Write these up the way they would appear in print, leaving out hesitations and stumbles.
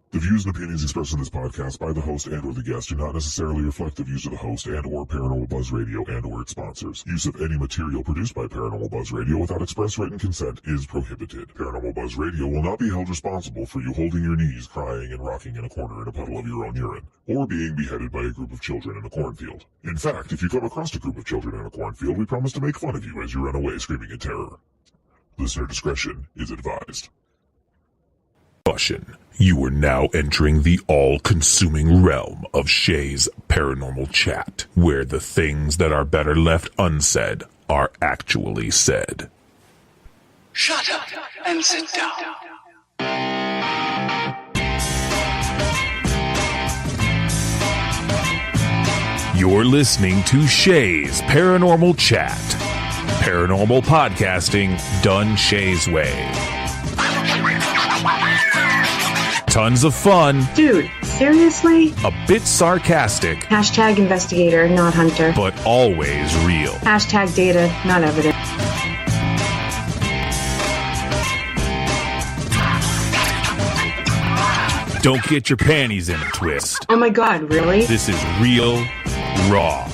The views and opinions expressed in this podcast by the host and or the guest do not necessarily reflect the views of the host and or Paranormal Buzz Radio and or its sponsors. Use of any material produced by Paranormal Buzz Radio without express written consent is prohibited. Paranormal Buzz Radio will not be held responsible for you holding your knees, crying, and rocking in a corner in a puddle of your own urine, or being beheaded by a group of children in a cornfield. In fact, if you come across a group of children in a cornfield, we promise to make fun of you as you run away screaming in terror. Listener discretion is advised. Caution. You are now entering the all-consuming realm of Shea's Paranormal Chat, where the things that are better left unsaid are actually said. Shut up and sit down. You're listening to Shea's Paranormal Chat. Paranormal podcasting done Shea's way. Tons of fun. Dude, seriously? A bit sarcastic. Hashtag investigator, not hunter. But always real. Hashtag data, not evidence. Don't get your panties in a twist. Oh my god, really? This is real, raw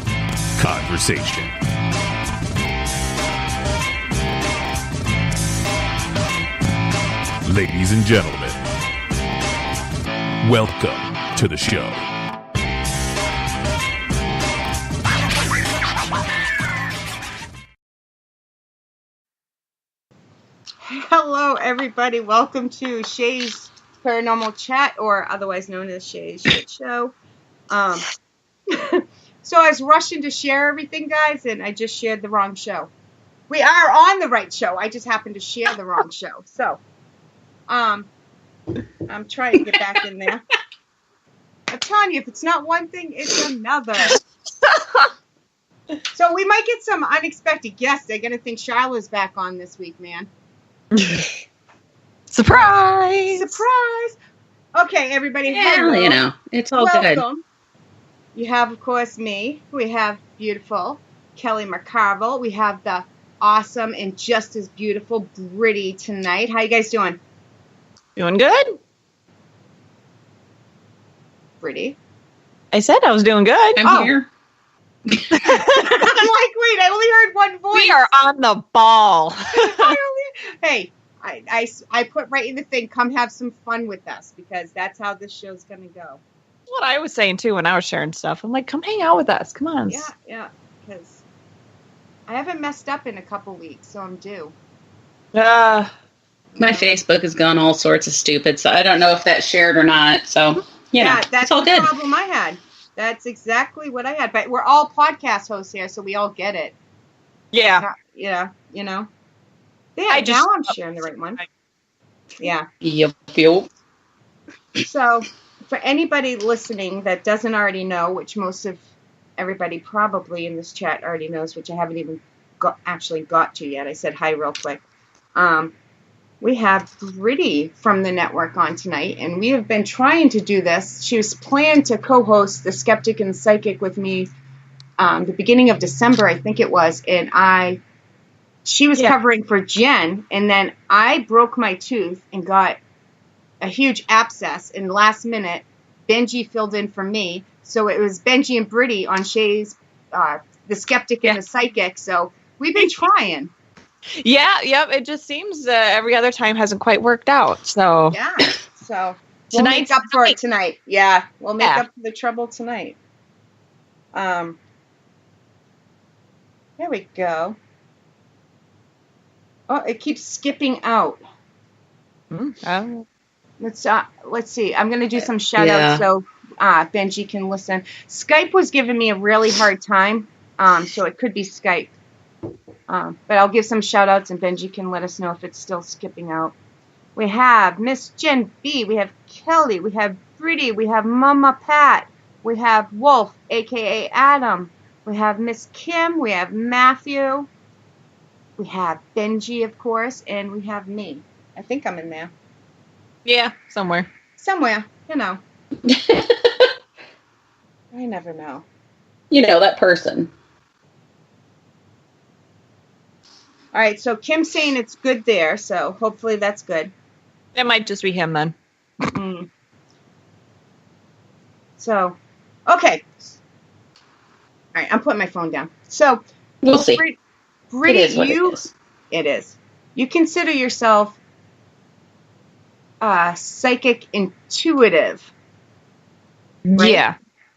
conversation. Ladies and gentlemen, welcome to the show. Hello, everybody. Welcome to Shea's Paranormal Chat, or otherwise known as Shea's Shit Show. So I was rushing to share everything, guys, and I just shared the wrong show. We are on the right show. I just happened to share the wrong show. So, I'm trying to get back in there. I'm telling you, if it's not one thing, it's another. So we might get some unexpected guests. They're going to think Charlotte's back on this week, man. Surprise! Surprise! Okay, everybody. Yeah, hello. you know, it's all Welcome. good. You have, of course, me. We have beautiful Kelly McCarville. We have the awesome and just as beautiful Britty tonight. How you guys doing? Doing good? Britty? I said I was doing good. I'm here. I'm like, wait, I only heard one voice. We are on the ball. Hey, I put right in the thing, come have some fun with us, because that's how this show's going to go. That's what I was saying, too, when I was sharing stuff. I'm like, come hang out with us. Come on. Yeah, because I haven't messed up in a couple weeks, so I'm due. My Facebook has gone all sorts of stupid, so I don't know if that's shared or not. So, yeah, that's it's all the good. problem I had. That's exactly what I had. But we're all podcast hosts here, so we all get it. Yeah. Yeah, you know. Yeah, now I'm sharing the right one. Yeah. Yep. So, for anybody listening that doesn't already know, which most of everybody probably in this chat already knows, which I haven't even got to yet. I said hi real quick. We have Britty from the network on tonight, and we have been trying to do this. She was planned to co-host The Skeptic and Psychic with me the beginning of December, I think it was, and she was covering for Jen, and then I broke my tooth and got a huge abscess, and last minute, Benji filled in for me, so it was Benji and Britty on Shea's The Skeptic and the Psychic, so we've been trying. Yeah, yep. It just seems every other time hasn't quite worked out. So yeah, so we'll make up for it tonight. Yeah, we'll make up for the trouble tonight. There we go. Oh, it keeps skipping out. Let's see. I'm gonna do some shout outs so Benji can listen. Skype was giving me a really hard time, so it could be Skype. But I'll give some shout outs and Benji can let us know if it's still skipping out. We have Miss Jen B, we have Kelly, we have Britty, we have Mama Pat, we have Wolf, aka Adam, we have Miss Kim, we have Matthew, we have Benji, of course, and we have me. I think I'm in there. Yeah, somewhere. somewhere, you know. I never know. You know, that person. All right, so Kim's saying it's good there, so hopefully that's good. It might just be him then. Mm. So, okay. All right, I'm putting my phone down. So, We'll see. Britty, It is what it is. It is. You consider yourself psychic intuitive, right? Yeah.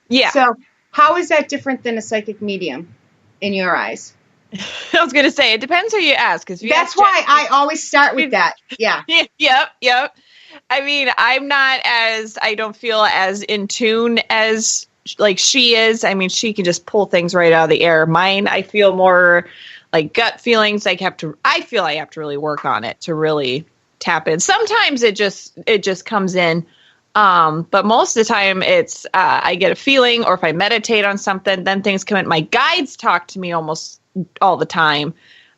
Yeah. So, how is that different than a psychic medium in your eyes? I was going to say, it depends who you ask. That's why I always start with that. Yeah. Yep. I mean, I don't feel as in tune as like she is. I mean, she can just pull things right out of the air. Mine, I feel more like gut feelings. I feel I have to really work on it to really tap in. Sometimes it just comes in. But most of the time it's, I get a feeling, or if I meditate on something, then things come in. My guides talk to me almost all the time.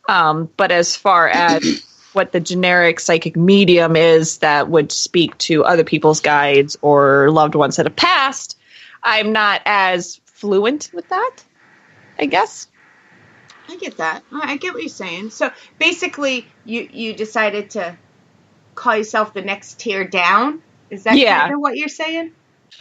But as far as what the generic psychic medium is that would speak to other people's guides or loved ones that have passed, I'm not as fluent with that, I guess. I get that. I get what you're saying. So basically you decided to call yourself the next tier down. Is that kind of what you're saying?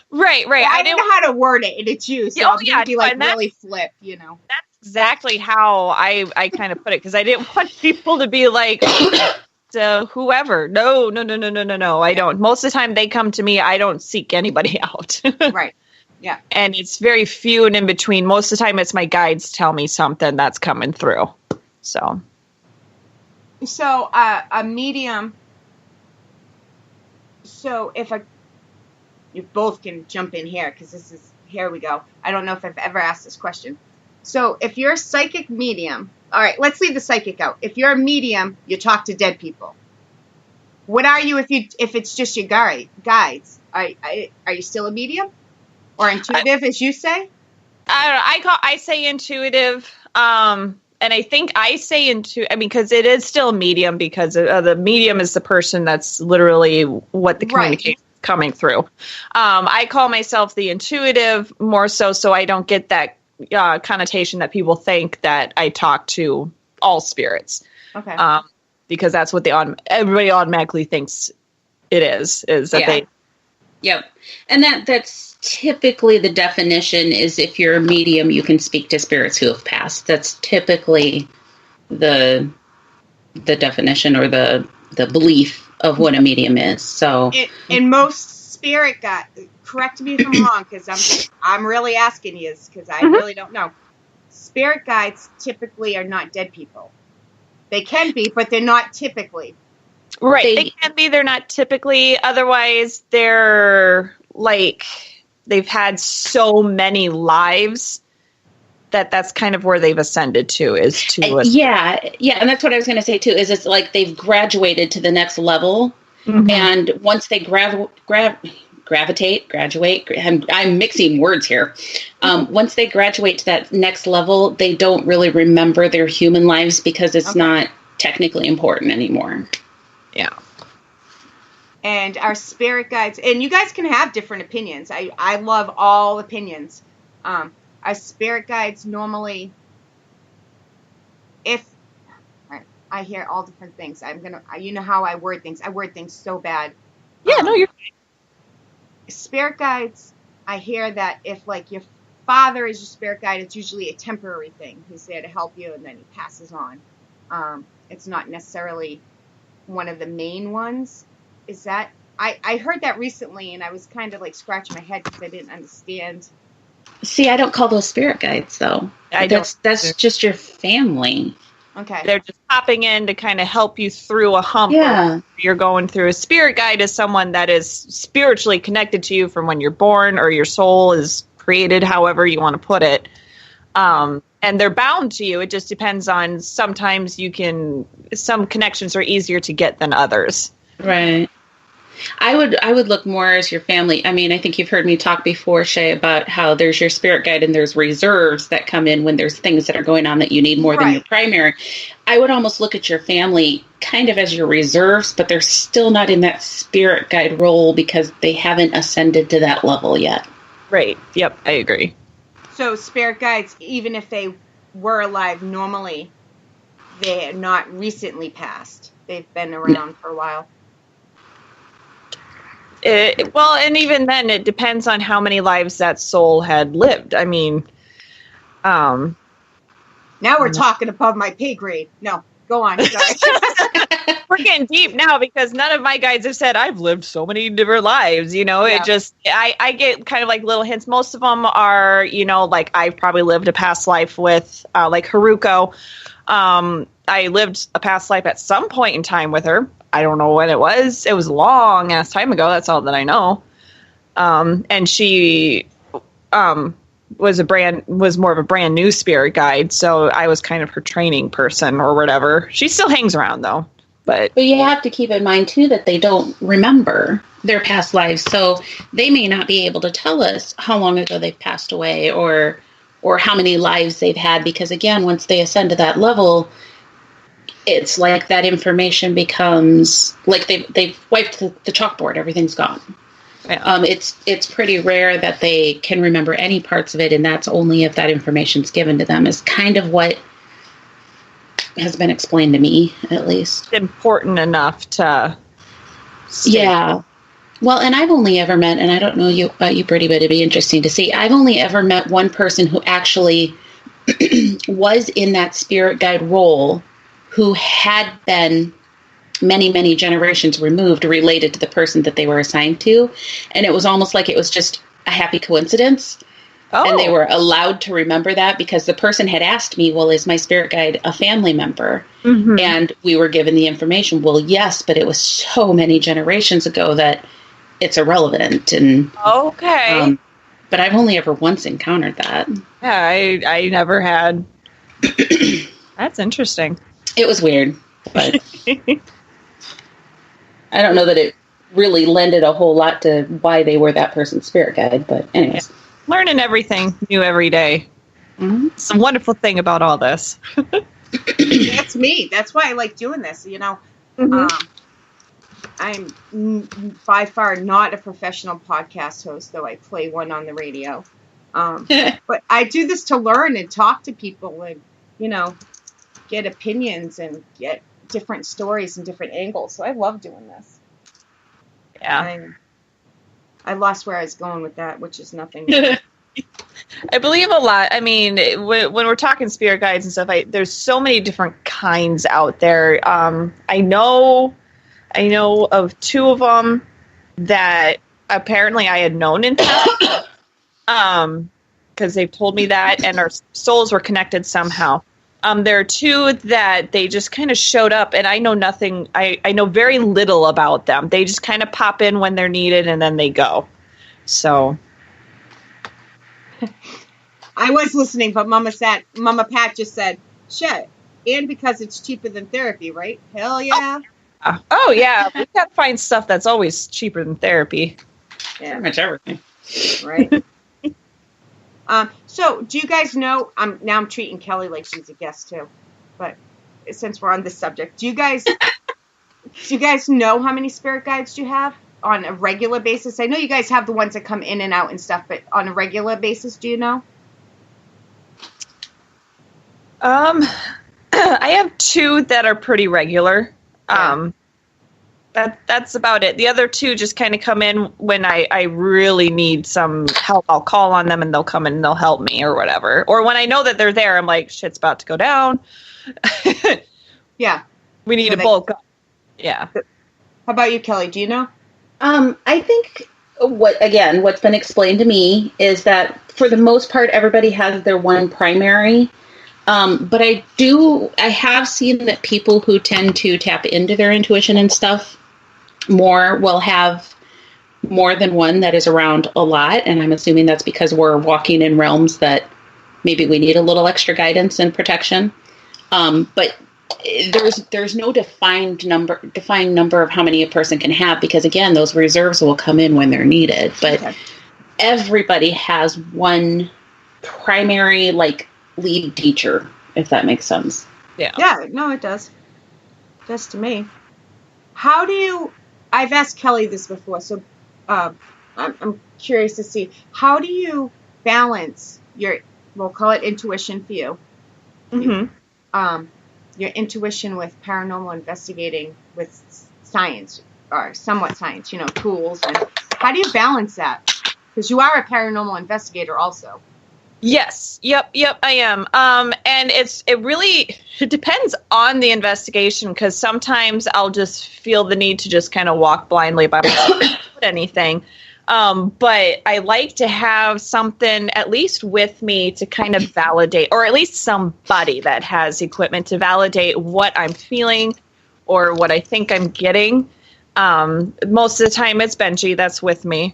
Right. Well, I don't know how to word it, and it's you, so I'm going to be like really flip, you know. That's exactly how I kind of put it, because I didn't want people to be like, whoever. No, I don't. Most of the time they come to me, I don't seek anybody out. Right. Yeah. And it's very few and in between. Most of the time it's my guides tell me something that's coming through. So a medium. So you both can jump in here, because here we go. I don't know if I've ever asked this question. So if you're a psychic medium, all right, let's leave the psychic out. If you're a medium, you talk to dead people. What are you if it's just your guides? Are you still a medium or intuitive, as you say? I don't know. I say intuitive. And I think I say because it is still a medium, because the medium is the person that's literally what the communication is coming through. I call myself the intuitive more so I don't get that connotation that people think that I talk to all spirits. Okay. Because that's what everybody automatically thinks it is that they. Yep. And that's typically the definition is if you're a medium, you can speak to spirits who have passed. That's typically the definition or the belief of what a medium is. So in most spirit guides, correct me if I'm wrong, because I'm really asking you, because I really don't know. Spirit guides typically are not dead people. They can be, but they're not typically. Right. They can be, they're not typically. Otherwise, they're like, they've had so many lives that's kind of where they've ascended to, is to. Yeah. And that's what I was going to say too, is it's like they've graduated to the next level. Mm-hmm. And once they graduate, I'm mixing words here. Once they graduate to that next level, they don't really remember their human lives because it's not technically important anymore. Yeah. And our spirit guides, and you guys can have different opinions. I love all opinions. Our spirit guides normally, I hear all different things. You know how I word things. I word things so bad. Yeah, no, you're fine. Spirit guides, I hear that if like your father is your spirit guide, it's usually a temporary thing. He's there to help you and then he passes on. It's not necessarily one of the main ones. Is that, I heard that recently and I was kind of like scratching my head because I didn't understand. See, I don't call those spirit guides though. That's just your family. Okay. They're just popping in to kind of help you through a hump you're going through. A spirit guide is someone that is spiritually connected to you from when you're born, or your soul is created, however you want to put it. And they're bound to you. It just depends on, sometimes some connections are easier to get than others. Right. I would look more as your family. I mean, I think you've heard me talk before, Shea, about how there's your spirit guide and there's reserves that come in when there's things that are going on that you need more than your primary. I would almost look at your family kind of as your reserves, but they're still not in that spirit guide role because they haven't ascended to that level yet. Right. Yep. I agree. So spirit guides, even if they were alive normally, they are not recently passed. They've been around for a while. Well, and even then, it depends on how many lives that soul had lived. I mean, now we're talking above my pay grade. No, go on. Sorry. We're getting deep now because none of my guides have said I've lived so many different lives. You know, it just I get kind of like little hints. Most of them are, you know, like I've probably lived a past life with like Haruko. I lived a past life at some point in time with her. I don't know when it was. It was a long ass time ago. That's all that I know. And she was more of a brand new spirit guide, so I was kind of her training person or whatever. She still hangs around though. But you have to keep in mind too that they don't remember their past lives, so they may not be able to tell us how long ago they've passed away or how many lives they've had, because again, once they ascend to that level, it's like that information becomes like they've wiped the chalkboard. Everything's gone. Yeah. It's pretty rare that they can remember any parts of it, and that's only if that information's given to them, is kind of what has been explained to me, at least. Important enough to stay. Yeah. Well, and I've only ever met, and I don't know about you, Britty, but it'd be interesting to see. I've only ever met one person who actually was in that spirit guide role, who had been many, many generations removed, related to the person that they were assigned to. And it was almost like it was just a happy coincidence. Oh. And they were allowed to remember that because the person had asked me, well, is my spirit guide a family member? Mm-hmm. And we were given the information, well, yes, but it was so many generations ago that it's irrelevant. And okay. But I've only ever once encountered that. Yeah, I never had. That's interesting. It was weird, but I don't know that it really lended a whole lot to why they were that person's spirit guide. But anyways. Yeah. Learning everything new every day. Mm-hmm. It's a wonderful thing about all this. That's me. That's why I like doing this, you know. Mm-hmm. I'm by far not a professional podcast host, though I play one on the radio. But I do this to learn and talk to people and, you know, get opinions and get different stories and different angles. So I love doing this. Yeah. I lost where I was going with that, which is nothing. I believe a lot. I mean, when we're talking spirit guides and stuff, there's so many different kinds out there. I know of two of them that apparently I had known in past, because they've told me that, and our souls were connected somehow. There are two that they just kind of showed up, and I know nothing. I know very little about them. They just kind of pop in when they're needed, and then they go. So I was listening, but Mama Pat just said, "Shit," and because it's cheaper than therapy, right? Hell yeah. Oh yeah, we got to find stuff that's always cheaper than therapy. Yeah. Pretty much everything, right? So, do you guys know? Now I'm treating Kelly like she's a guest too, but since we're on this subject, do you guys know how many spirit guides you have on a regular basis? I know you guys have the ones that come in and out and stuff, but on a regular basis, do you know? I have two that are pretty regular. Yeah. That's about it. The other two just kind of come in when I really need some help. I'll call on them and they'll come in and they'll help me or whatever. Or when I know that they're there, I'm like, shit's about to go down. Yeah. We need a bulk up. Yeah. How about you, Kelly? Do you know? I think what's been explained to me is that for the most part, everybody has their one primary. But I have seen that people who tend to tap into their intuition and stuff more will have more than one that is around a lot. And I'm assuming that's because we're walking in realms that maybe we need a little extra guidance and protection. But there's no defined number of how many a person can have, because again, those reserves will come in when they're needed. But everybody has one primary, like, lead teacher, if that makes sense. Yeah, no, it does. It does to me. How do you, I've asked Kelly this before, so I'm curious to see, how do you balance your, we'll call it intuition for you, your intuition with paranormal investigating with science, or somewhat science, tools, and how do you balance that? Because you are a paranormal investigator also. Yes. Yep, I am. And it depends on the investigation, because sometimes I'll just feel the need to just kind of walk blindly about anything. But I like to have something at least with me to kind of validate, or at least somebody that has equipment to validate what I'm feeling or what I think I'm getting. Most of the time it's Benji that's with me.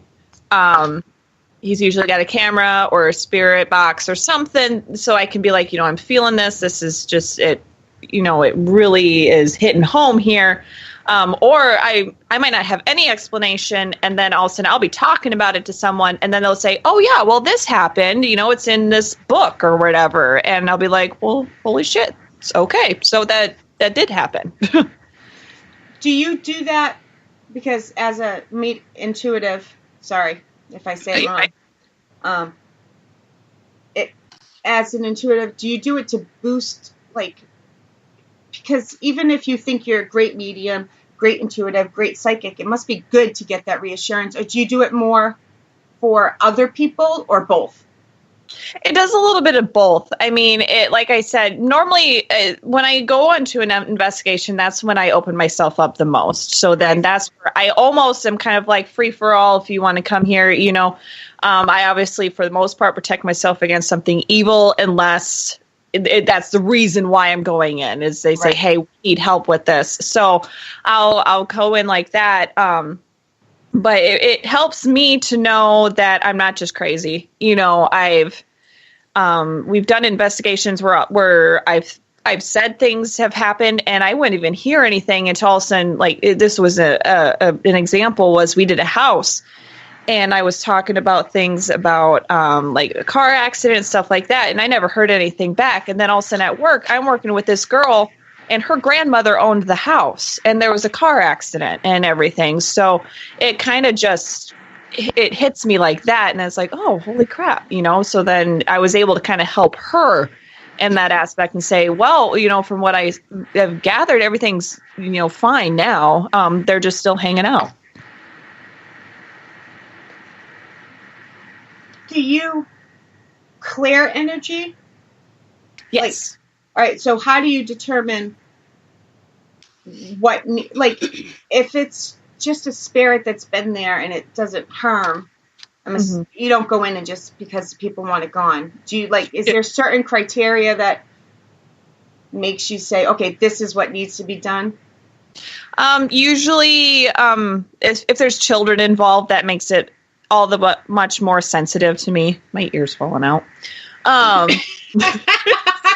He's usually got a camera or a spirit box or something, so I can be like, I'm feeling this. This is just it. It really is hitting home here. Or I might not have any explanation, and then all of a sudden I'll be talking about it to someone, and then they'll say, "Oh yeah, well this happened. It's in this book or whatever," and I'll be like, "Well, holy shit, it's okay. So that did happen." Do you do that because as a intuitive? Sorry if I say it wrong. As an intuitive, do you do it to boost, like, because even if you think you're a great medium, great intuitive, great psychic, it must be good to get that reassurance, or do you do it more for other people, or both? It does a little bit of both. I mean, like I said, normally when I go into an investigation, that's when I open myself up the most. So then that's where I almost am kind of like free for all. If you want to come here, I obviously, for the most part, protect myself against something evil, unless that's the reason why I'm going in, is they say, "Hey, we need help with this." So I'll go in like that. But it helps me to know that I'm not just crazy. We've done investigations where I've said things have happened, and I wouldn't even hear anything until all of a sudden, like, this was an example was we did a house, and I was talking about things about like a car accident and stuff like that, and I never heard anything back. And then all of a sudden at work, I'm working with this girl, and her grandmother owned the house, and there was a car accident and everything. So it kind of just, it hits me like that. And it's like, oh, holy crap, so then I was able to kind of help her in that aspect and say, well, from what I have gathered, everything's, fine now. They're just still hanging out. Do you clear energy? Yes. All right, so how do you determine if it's just a spirit that's been there and it doesn't harm, you don't go in and just because people want it gone. Do you, is there certain criteria that makes you say, okay, this is what needs to be done? Usually, if there's children involved, that makes it all the much more sensitive to me. My ear's falling out.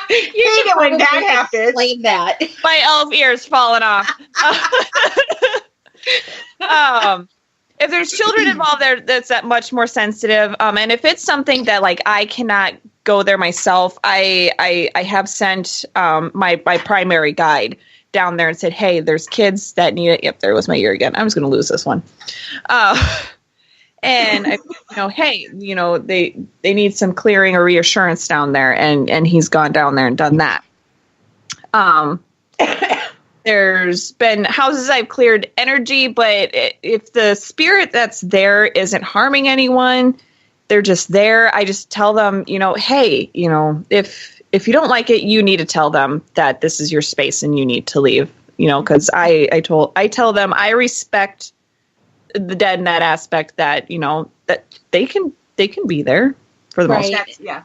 You should know when that happens. Explain that. My elf ear's falling off. If there's children involved there, that's that much more sensitive. And if it's something that, like, I cannot go there myself, I have sent my primary guide down there and said, hey, there's kids that need it. Yep, there was my ear again. I was going to lose this one. And hey, they need some clearing or reassurance down there, and he's gone down there and done that. There's been houses I've cleared energy, but if the spirit that's there isn't harming anyone, they're just there. I just tell them, hey, if you don't like it, you need to tell them that this is your space and you need to leave. Because I tell them I respect the dead in that aspect, that that they can be there for the most part. Yeah.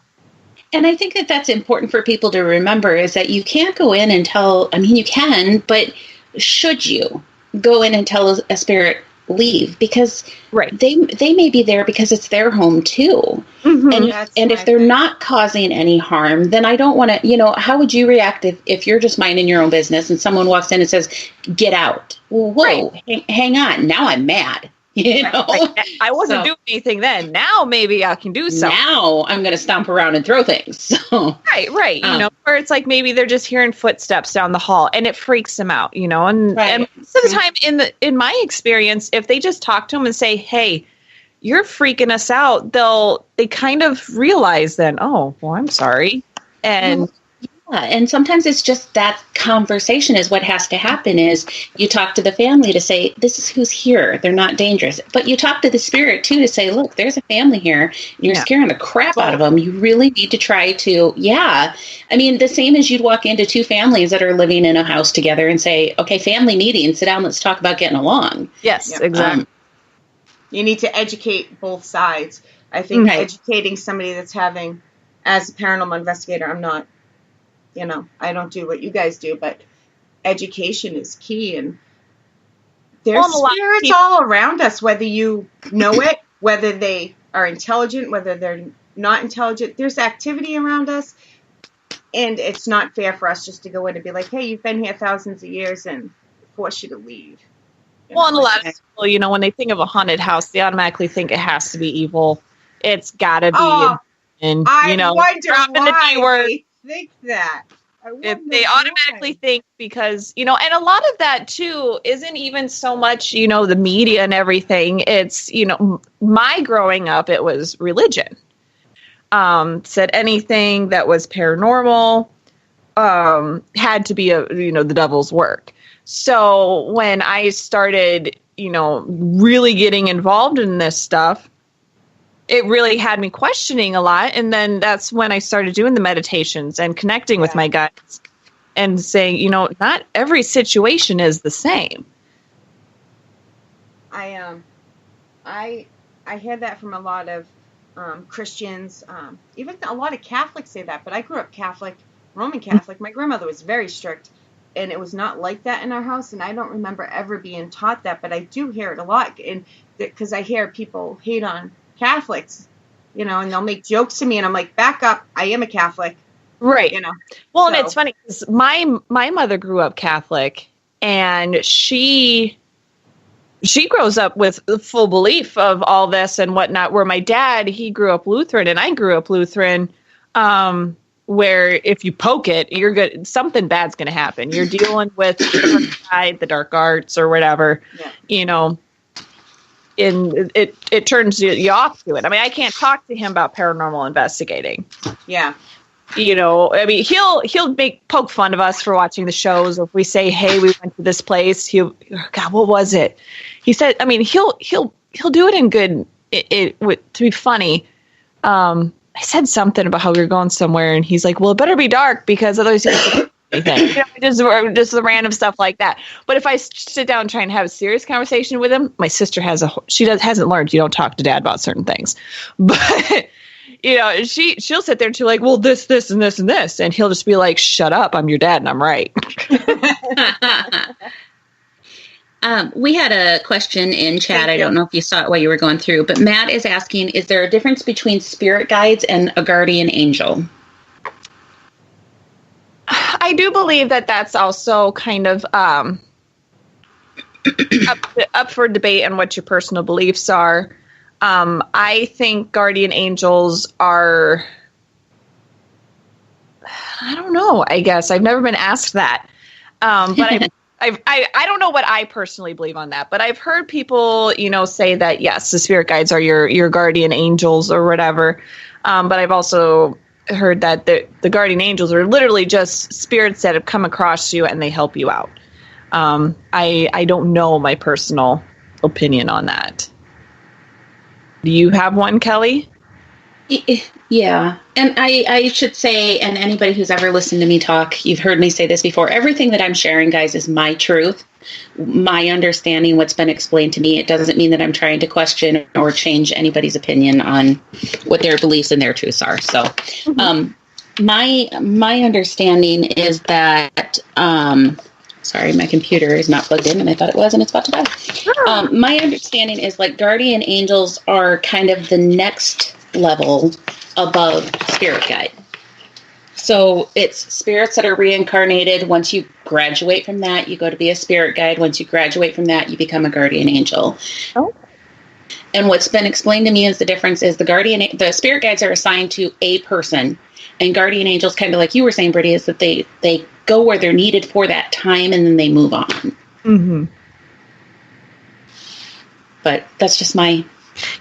And I think that that's important for people to remember, is that you can't go in and tell, you can, but should you go in and tell a spirit leave, because Right. they may be there because it's their home too. And if they're not causing any harm, then I don't want to, how would you react if you're just minding your own business and someone walks in and says, get out? Well, whoa, hang on. Now I'm mad. I wasn't doing anything then. Now maybe I can do something. Now I'm going to stomp around and throw things. So, right. Or it's like maybe they're just hearing footsteps down the hall and it freaks them out, and most of the time in my experience, if they just talk to them and say, hey, you're freaking us out, they kind of realize then, oh, well, I'm sorry. And and sometimes it's just that conversation is what has to happen is you talk to the family to say, this is who's here. They're not dangerous. But you talk to the spirit, too, to say, look, there's a family here. And you're scaring the crap out of them. You really need to try to, I mean, the same as you'd walk into two families that are living in a house together and say, okay, family meeting, sit down, let's talk about getting along. Yes, exactly. You need to educate both sides. I think educating somebody that's having, as a paranormal investigator, I'm not, I don't do what you guys do, but education is key. And there's spirits all around us, whether you know it, whether they are intelligent, whether they're not intelligent. There's activity around us. And it's not fair for us just to go in and be like, hey, you've been here thousands of years and force you to leave. Well, and a lot of people, when they think of a haunted house, they automatically think it has to be evil. It's got to be. I wonder why they think that. They automatically think because, and a lot of that, too, isn't even so much, the media and everything. It's, my growing up, it was religion. Said anything that was paranormal had to be, the devil's work. So when I started, really getting involved in this stuff, it really had me questioning a lot. And then that's when I started doing the meditations and connecting with my guides and saying, not every situation is the same. I hear that from a lot of Christians, even a lot of Catholics say that, but I grew up Catholic, Roman Catholic. My grandmother was very strict. And it was not like that in our house, and I don't remember ever being taught that, but I do hear it a lot, and because I hear people hate on Catholics, and they'll make jokes to me, and I'm like, back up, I am a Catholic. Right. Well, and it's funny, because my mother grew up Catholic, and she grows up with the full belief of all this and whatnot, where my dad, he grew up Lutheran, and I grew up Lutheran, where if you poke it, you're good. Something bad's going to happen. You're dealing with the dark side, the dark arts, or whatever. And it turns you off to it. I mean, I can't talk to him about paranormal investigating. Yeah. I mean, he'll poke fun of us for watching the shows. Or if we say, "Hey, we went to this place," God, what was it? He said. I mean, he'll do it in good. To be funny. I said something about how we were going somewhere, and he's like, well, it better be dark because otherwise you don't anything. Just the random stuff like that. But if I sit down and try and have a serious conversation with him, my sister hasn't learned you don't talk to dad about certain things. But, she'll sit there and she'll like, well, this, and this, and this. And he'll just be like, shut up, I'm your dad and I'm right. We had a question in chat. I don't know if you saw it while you were going through, but Matt is asking, is there a difference between spirit guides and a guardian angel? I do believe that that's also kind of up for debate on what your personal beliefs are. I think guardian angels are, I don't know, I guess. I've never been asked that. But I don't know what I personally believe on that, but I've heard people, say that, yes, the spirit guides are your guardian angels or whatever. But I've also heard that the guardian angels are literally just spirits that have come across you and they help you out. I don't know my personal opinion on that. Do you have one, Kelly? Yeah. And I should say, and anybody who's ever listened to me talk, you've heard me say this before, everything that I'm sharing, guys, is my truth, my understanding, what's been explained to me. It doesn't mean that I'm trying to question or change anybody's opinion on what their beliefs and their truths are. So my understanding is that Sorry, my computer is not plugged in, and I thought it was, and it's about to die. My understanding is like guardian angels are kind of the next level above spirit guide. So it's spirits that are reincarnated. Once you graduate from that, you go to be a spirit guide. Once you graduate from that, you become a guardian angel. Oh. And what's been explained to me is the difference is the spirit guides are assigned to a person, and guardian angels, kind of like you were saying, Britty, is that they go where they're needed for that time, and then they move on. Mm-hmm. But that's just my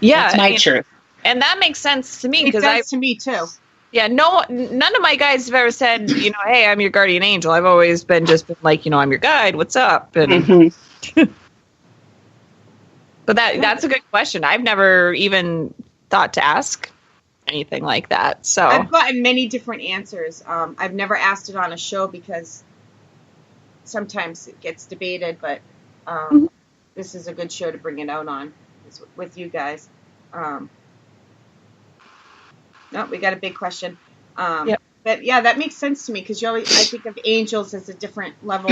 truth. And that makes sense to me It does to me too. Yeah, none of my guides have ever said, hey, I'm your guardian angel. I've always been like, I'm your guide. What's up? And Mm-hmm. but that's a good question. I've never even thought to ask anything like that. So I've gotten many different answers. I've never asked it on a show because sometimes it gets debated, but this is a good show to bring it out on with you guys. No, we got a big question. Yep. But yeah, that makes sense to me because I think of angels as a different level.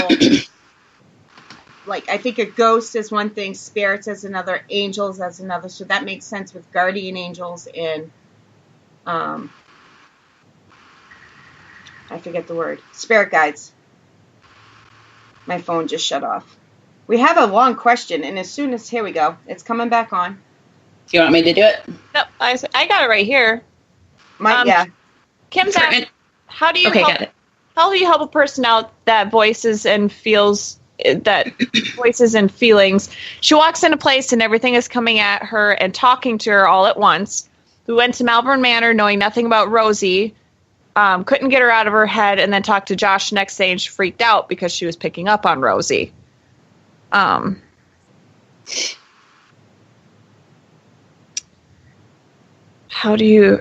Like I think a ghost is one thing, spirits as another, angels as another. So that makes sense with guardian angels and I forget the word. Spirit guides. My phone just shut off. We have a long question, and as soon as here we go, it's coming back on. Do you want me to do it? Nope, I got it right here. Yeah. Kim's asking, how do you help a person out that voices and feelings? She walks in a place and everything is coming at her and talking to her all at once. We went to Malvern Manor knowing nothing about Rosie. Couldn't get her out of her head, and then talked to Josh next day, and she freaked out because she was picking up on Rosie. How do you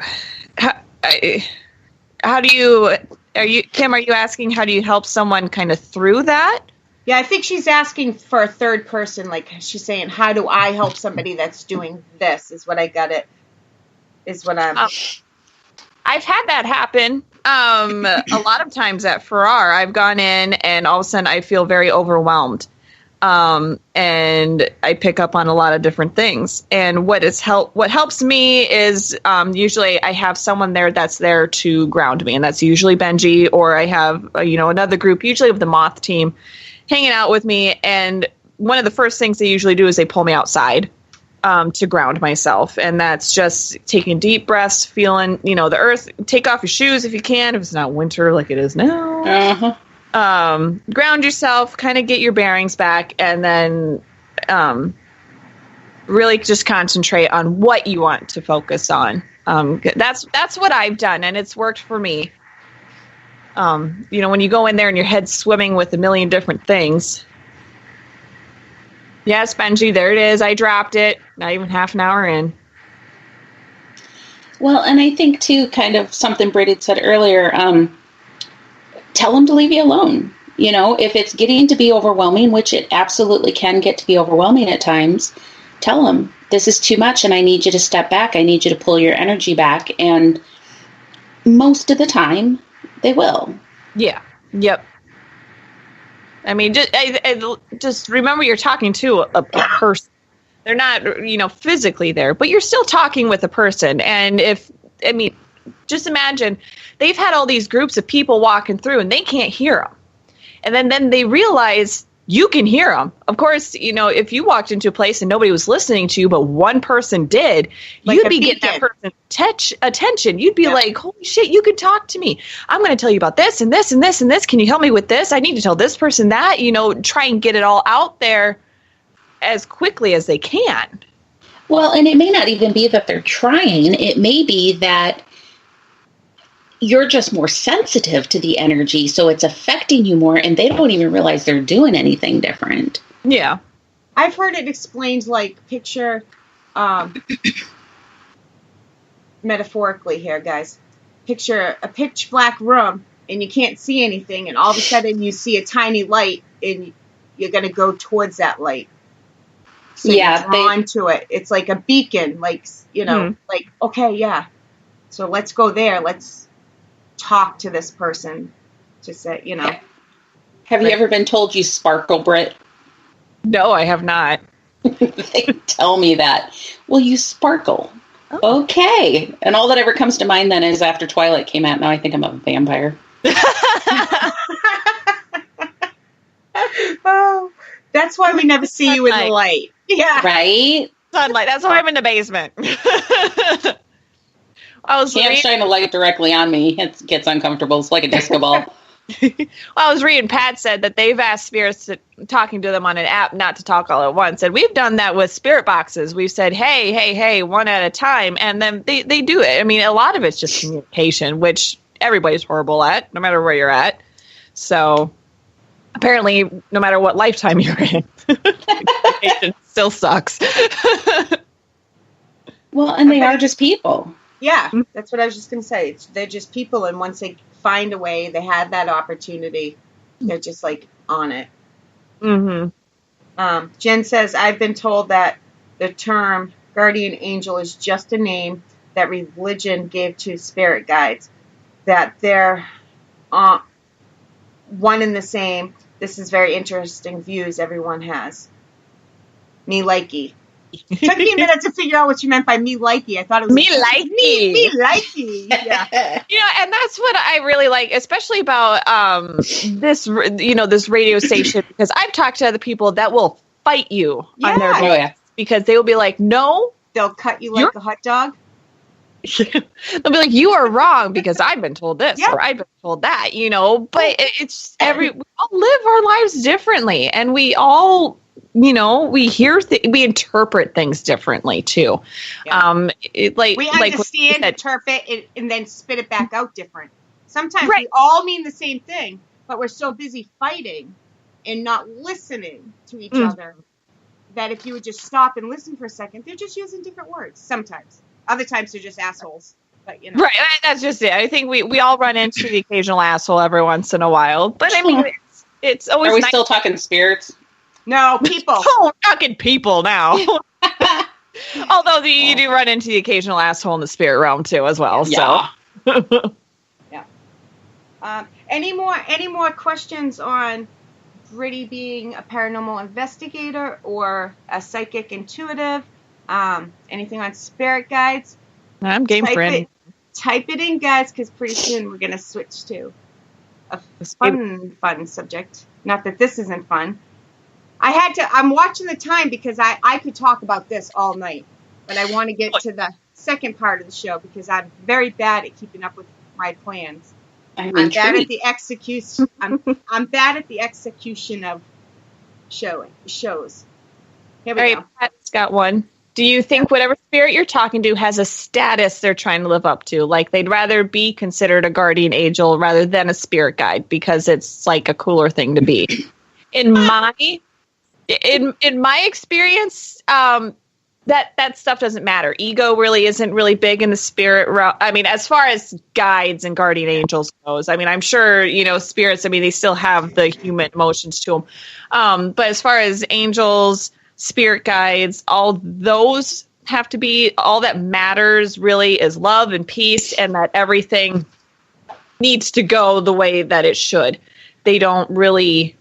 Kim, are you asking how do you help someone kind of through that? Yeah, I think she's asking for a third person. Like she's saying, how do I help somebody that's doing this is what I got it. Is what I'm... I've had that happen a lot of times at Farrar. I've gone in and all of a sudden I feel very overwhelmed. And I pick up on a lot of different things. And what helps me is usually I have someone there that's there to ground me. And that's usually Benji, or I have, another group, usually of the Moth team, hanging out with me. And one of the first things they usually do is they pull me outside. To ground myself, and that's just taking deep breaths, feeling, the earth. Take off your shoes if you can, if it's not winter like it is now. Ground yourself, kind of get your bearings back, and then really just concentrate on what you want to focus on. That's what I've done, and it's worked for me. When you go in there and your head's swimming with a million different things. Yes, Benji, there it is. I dropped it. Not even half an hour in. Well, and I think, too, kind of something Britty said earlier, tell them to leave you alone. If it's getting to be overwhelming, which it absolutely can get to be overwhelming at times, tell them, this is too much and I need you to step back. I need you to pull your energy back. And most of the time, they will. Yeah. Yep. I mean, just remember you're talking to a person. They're not, physically there, but you're still talking with a person. And just imagine they've had all these groups of people walking through and they can't hear them. And then they realize you can hear them. Of course, if you walked into a place and nobody was listening to you, but one person did, you'd be getting that person's attention. You'd be like, holy shit, you could talk to me. I'm going to tell you about this and this and this and this. Can you help me with this? I need to tell this person that, try and get it all out there as quickly as they can. Well, and it may not even be that they're trying. It may be that you're just more sensitive to the energy, so it's affecting you more, and they don't even realize they're doing anything different. Yeah. I've heard it explained like picture, metaphorically here, guys. Picture a pitch black room, and you can't see anything, and all of a sudden you see a tiny light, and you're going to go towards that light. So you're drawn to it. It's like a beacon, like, like, okay, yeah. So let's go there. Let's talk to this person to say, Have you ever been told you sparkle, Britt? No, I have not. They tell me that. Well, you sparkle. Oh. Okay. And all that ever comes to mind then is after Twilight came out, now I think I'm a vampire. Oh, that's why we never see you in the light. Yeah. Right? Sunlight. That's why I'm in the basement. Can't shine a light directly on me. It gets uncomfortable. It's like a disco ball. Well, I was reading, Pat said that they've asked spirits talking to them on an app not to talk all at once. And we've done that with spirit boxes. We've said, hey, one at a time. And then they do it. I mean, a lot of it's just communication, which everybody's horrible at, no matter where you're at. So apparently, no matter what lifetime you're in, communication still sucks. Well, and they are just people. Yeah, that's what I was just going to say. They're just people, and once they find a way, they have that opportunity, they're just like on it. Mm-hmm. Jen says, I've been told that the term guardian angel is just a name that religion gave to spirit guides, that they're one and the same. This is very interesting views everyone has. Me likey. It took me a minute to figure out what you meant by me likey. I thought it was me likey. Me likey. Yeah. And that's what I really like, especially about this radio station, because I've talked to other people that will fight you on their voice because they will be like, no. They'll cut you like a hot dog. They'll be like, you are wrong because I've been told this or I've been told that, but it's we all live our lives differently, and we all, we hear, we interpret things differently too. Yeah. We understand, interpret it, and then spit it back out different. Sometimes we all mean the same thing, but we're so busy fighting and not listening to each other that if you would just stop and listen for a second, they're just using different words. Sometimes. Other times they're just assholes. But, Right, that's just it. I think we all run into the occasional asshole every once in a while. But I mean, it's always. Are we still talking spirits? No, people. Oh, we're talking people now. Although you do run into the occasional asshole in the spirit realm too, as well. Yeah. So. Yeah. Any more questions on Britty being a paranormal investigator or a psychic intuitive? Anything on spirit guides? I'm game for it. Type it in, guys, because pretty soon we're going to switch to a fun subject. Not that this isn't fun. I'm watching the time because I could talk about this all night, but I want to get to the second part of the show because I'm very bad at keeping up with my plans. I'm bad at the execution. I'm bad at the execution of shows. Here we go. Pat's got one. Do you think whatever spirit you're talking to has a status they're trying to live up to? Like they'd rather be considered a guardian angel rather than a spirit guide because it's like a cooler thing to be. In my experience, that stuff doesn't matter. Ego really isn't really big in the spirit realm. I mean, as far as guides and guardian angels goes, I mean, I'm sure, spirits, I mean, they still have the human emotions to them. But as far as angels, spirit guides, all those have to be, all that matters really is love and peace, and that everything needs to go the way that it should. They don't really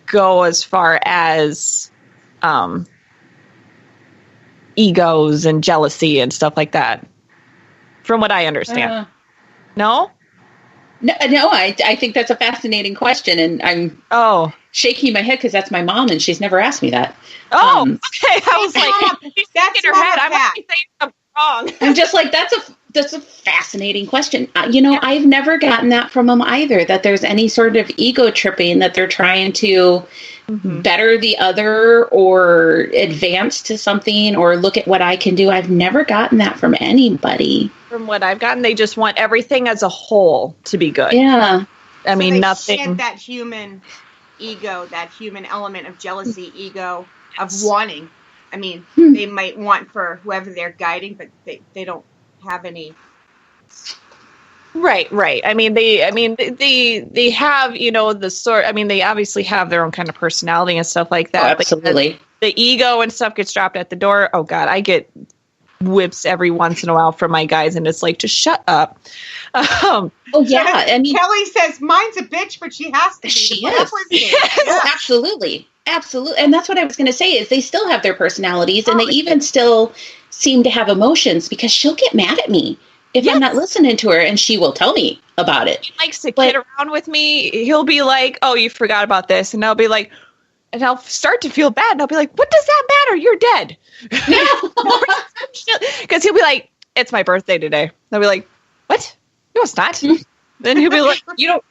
go as far as egos and jealousy and stuff like that, from what I understand. No, I think that's a fascinating question, and I'm shaking my head because that's my mom, and she's never asked me that. Okay. I was like, she's shaking her head. I might be saying something wrong. I'm just like, that's a fascinating question. I've never gotten that from them either, that there's any sort of ego tripping, that they're trying to better the other or advance to something or look at what I can do. I've never gotten that from anybody. From what I've gotten, they just want everything as a whole to be good. Yeah. I mean, nothing. That human ego, that human element of jealousy, ego, of wanting. I mean, they might want for whoever they're guiding, but they don't have any. Right. I mean, they have, the sort. I mean, they obviously have their own kind of personality and stuff like that. Oh, absolutely. But the ego and stuff gets dropped at the door. Oh God, I get whips every once in a while from my guys, and it's like, just shut up. Oh yeah, I mean, Kelly says mine's a bitch, but she has to be. She Put is. up with me. Oh, absolutely. And that's what I was going to say is they still have their personalities, and they even still seem to have emotions, because she'll get mad at me if I'm not listening to her, and she will tell me about it. He likes to kid around with me. He'll be like, oh, you forgot about this. And I'll be like, and I'll start to feel bad. And I'll be like, what does that matter? You're dead. Because he'll be like, it's my birthday today. And I'll be like, what? No, it's not. Then he'll be like, You don't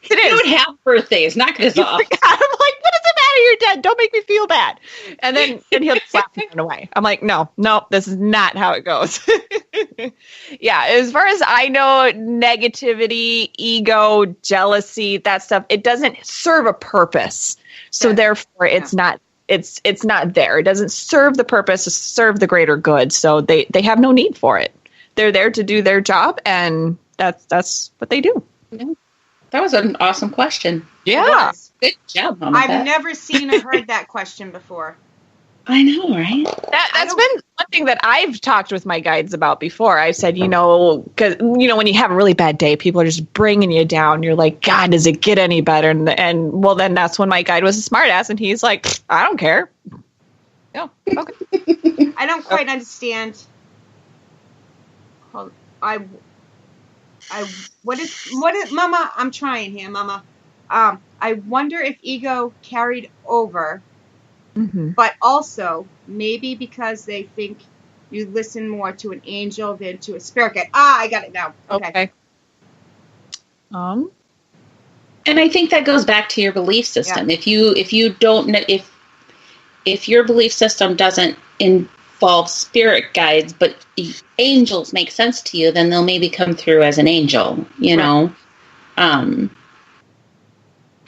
have birthdays. Knock this off. I'm like, what does it matter? You're dead. Don't make me feel bad. And then he'll slap me and run away. I'm like, no, this is not how it goes. Yeah, as far as I know, negativity, ego, jealousy, that stuff, it doesn't serve a purpose. So therefore, it's not there. It doesn't serve the purpose to serve the greater good. So they have no need for it. They're there to do their job, and that's what they do. That was an awesome question. Yeah. Good job, Mama. I've never seen or heard that question before. I know, right? That's been one thing that I've talked with my guides about before. I said, because when you have a really bad day, people are just bringing you down. You're like, God, does it get any better? And well, then that's when my guide was a smartass, and he's like, I don't care. No, okay. I don't quite understand. What is Mama? I'm trying here, Mama. I wonder if ego carried over, but also maybe because they think you listen more to an angel than to a spirit guide. I got it now. Okay. And I think that goes back to your belief system. Yeah. If you don't know, if your belief system doesn't involve spirit guides, but angels make sense to you, then they'll maybe come through as an angel, know.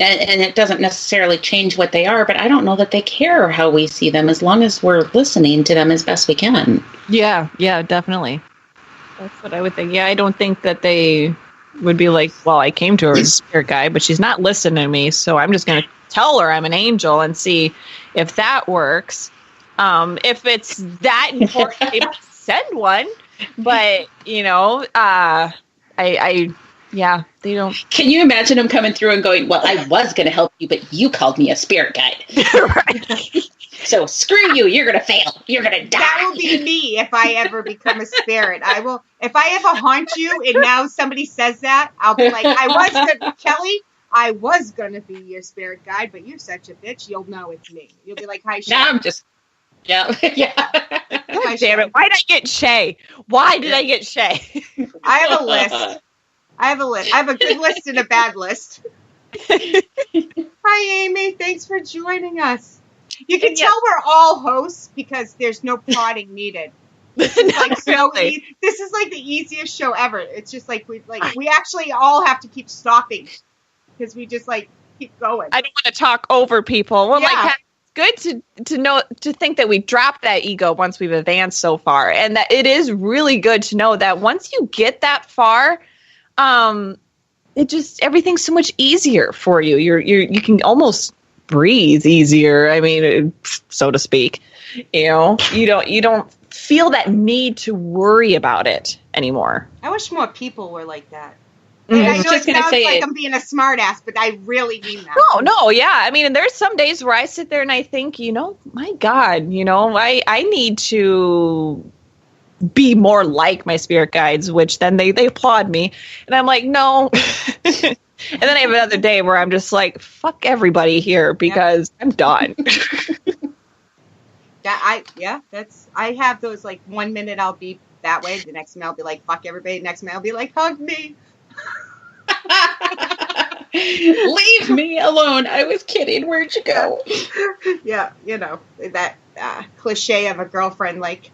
And it doesn't necessarily change what they are, but I don't know that they care how we see them, as long as we're listening to them as best we can. Yeah, definitely. That's what I would think. Yeah, I don't think that they would be like, well, I came to her as a spirit guide, but she's not listening to me, so I'm just going to tell her I'm an angel and see if that works. If it's that important, they might send one, but, they don't. Can you imagine them coming through and going, well, I was going to help you, but you called me a spirit guide. Right. So screw you. You're going to fail. You're going to die. That will be me if I ever become a spirit. I will. If I ever haunt you and now somebody says that, I'll be like, Kelly, I was going to be your spirit guide, but you're such a bitch. You'll know it's me. You'll be like, hi, Shea. No, I'm just... Yeah. God damn it. Why did I get Shea? Why did I get Shea? I have a list. I have a good list and a bad list. Hi, Amy. Thanks for joining us. You can tell we're all hosts because there's no prodding needed. This is this is like the easiest show ever. It's just like we actually all have to keep stopping because we just keep going. I don't want to talk over people. Well, it's good to think that we dropped that ego once we've advanced so far, and that it is really good to know that once you get that far, everything's so much easier for you. You can almost breathe easier. I mean, so to speak. You don't feel that need to worry about it anymore. I wish more people were like that. Mm-hmm. I know it sounds like I'm being a smartass, but I really mean that. No, yeah. I mean, and there's some days where I sit there and I think, my God, I need to be more like my spirit guides, which then they applaud me. And I'm like, no. And then I have another day where I'm just like, fuck everybody here because I'm done. I have those 1 minute I'll be that way, the next minute I'll be like, fuck everybody, the next minute I'll be like, hug me. Leave me alone. I was kidding. Where'd you go? Yeah, that cliche of a girlfriend leave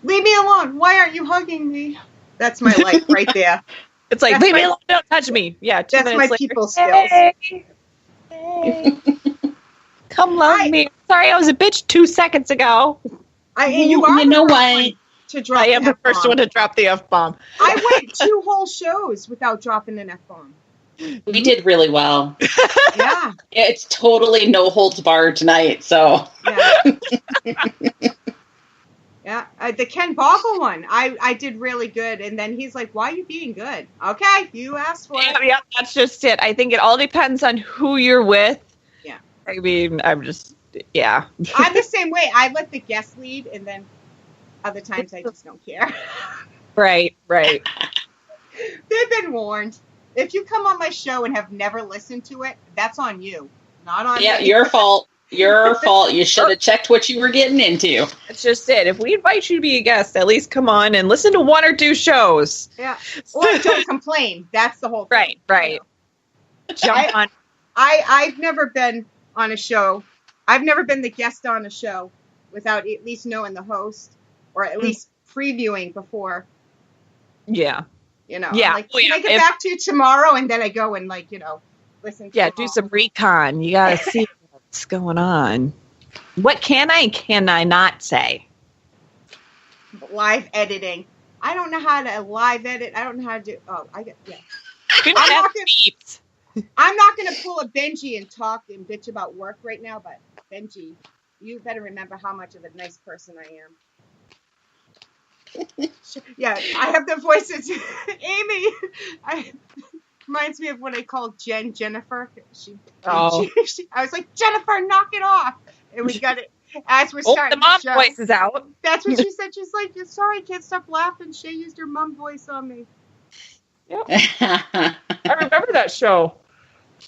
me alone. Why aren't you hugging me? That's my life right there. It's like, leave me alone, don't touch me. Yeah, that's my later, people skills. Hey. Come love me. Sorry, I was a bitch 2 seconds ago. You know what? I am the first one to drop the F-bomb. I went 2 whole shows without dropping an F-bomb. We did really well. Yeah. It's totally no holds barred tonight, so. Yeah. Yeah, the Ken Boggle one, I did really good, and then he's like, "Why are you being good?" Okay, you asked for it. Yeah, that's just it. I think it all depends on who you're with. Yeah. I mean, I'm just, yeah. I'm the same way. I let the guest lead, and then other times I just don't care. Right. They've been warned. If you come on my show and have never listened to it, that's on you, not on Yeah, me. your fault. Your fault. You should have checked what you were getting into. That's just it. If we invite you to be a guest, at least come on and listen to 1 or 2 shows. Yeah. Or don't complain. That's the whole thing. Right. Jump on. I've never been on a show. I've never been the guest on a show without at least knowing the host or at least previewing before. Yeah. You know. Yeah. Like, can I get back to you tomorrow? And then I go and listen to do some recon. You got to see what's going on. What can I and can I not say? Live editing. I don't know how to live edit. I don't know how to do. Oh, I get. Yeah. I'm not going to pull a Benji and talk and bitch about work right now. But Benji, you better remember how much of a nice person I am. Yeah, I have the voices. Amy, reminds me of when I called Jen Jennifer. I was like, Jennifer, knock it off. And we got it as we're starting the mom the show. voice is out. That's what she said. She's like, sorry, I can't stop laughing. Shea used her mom voice on me. Yep. I remember that show.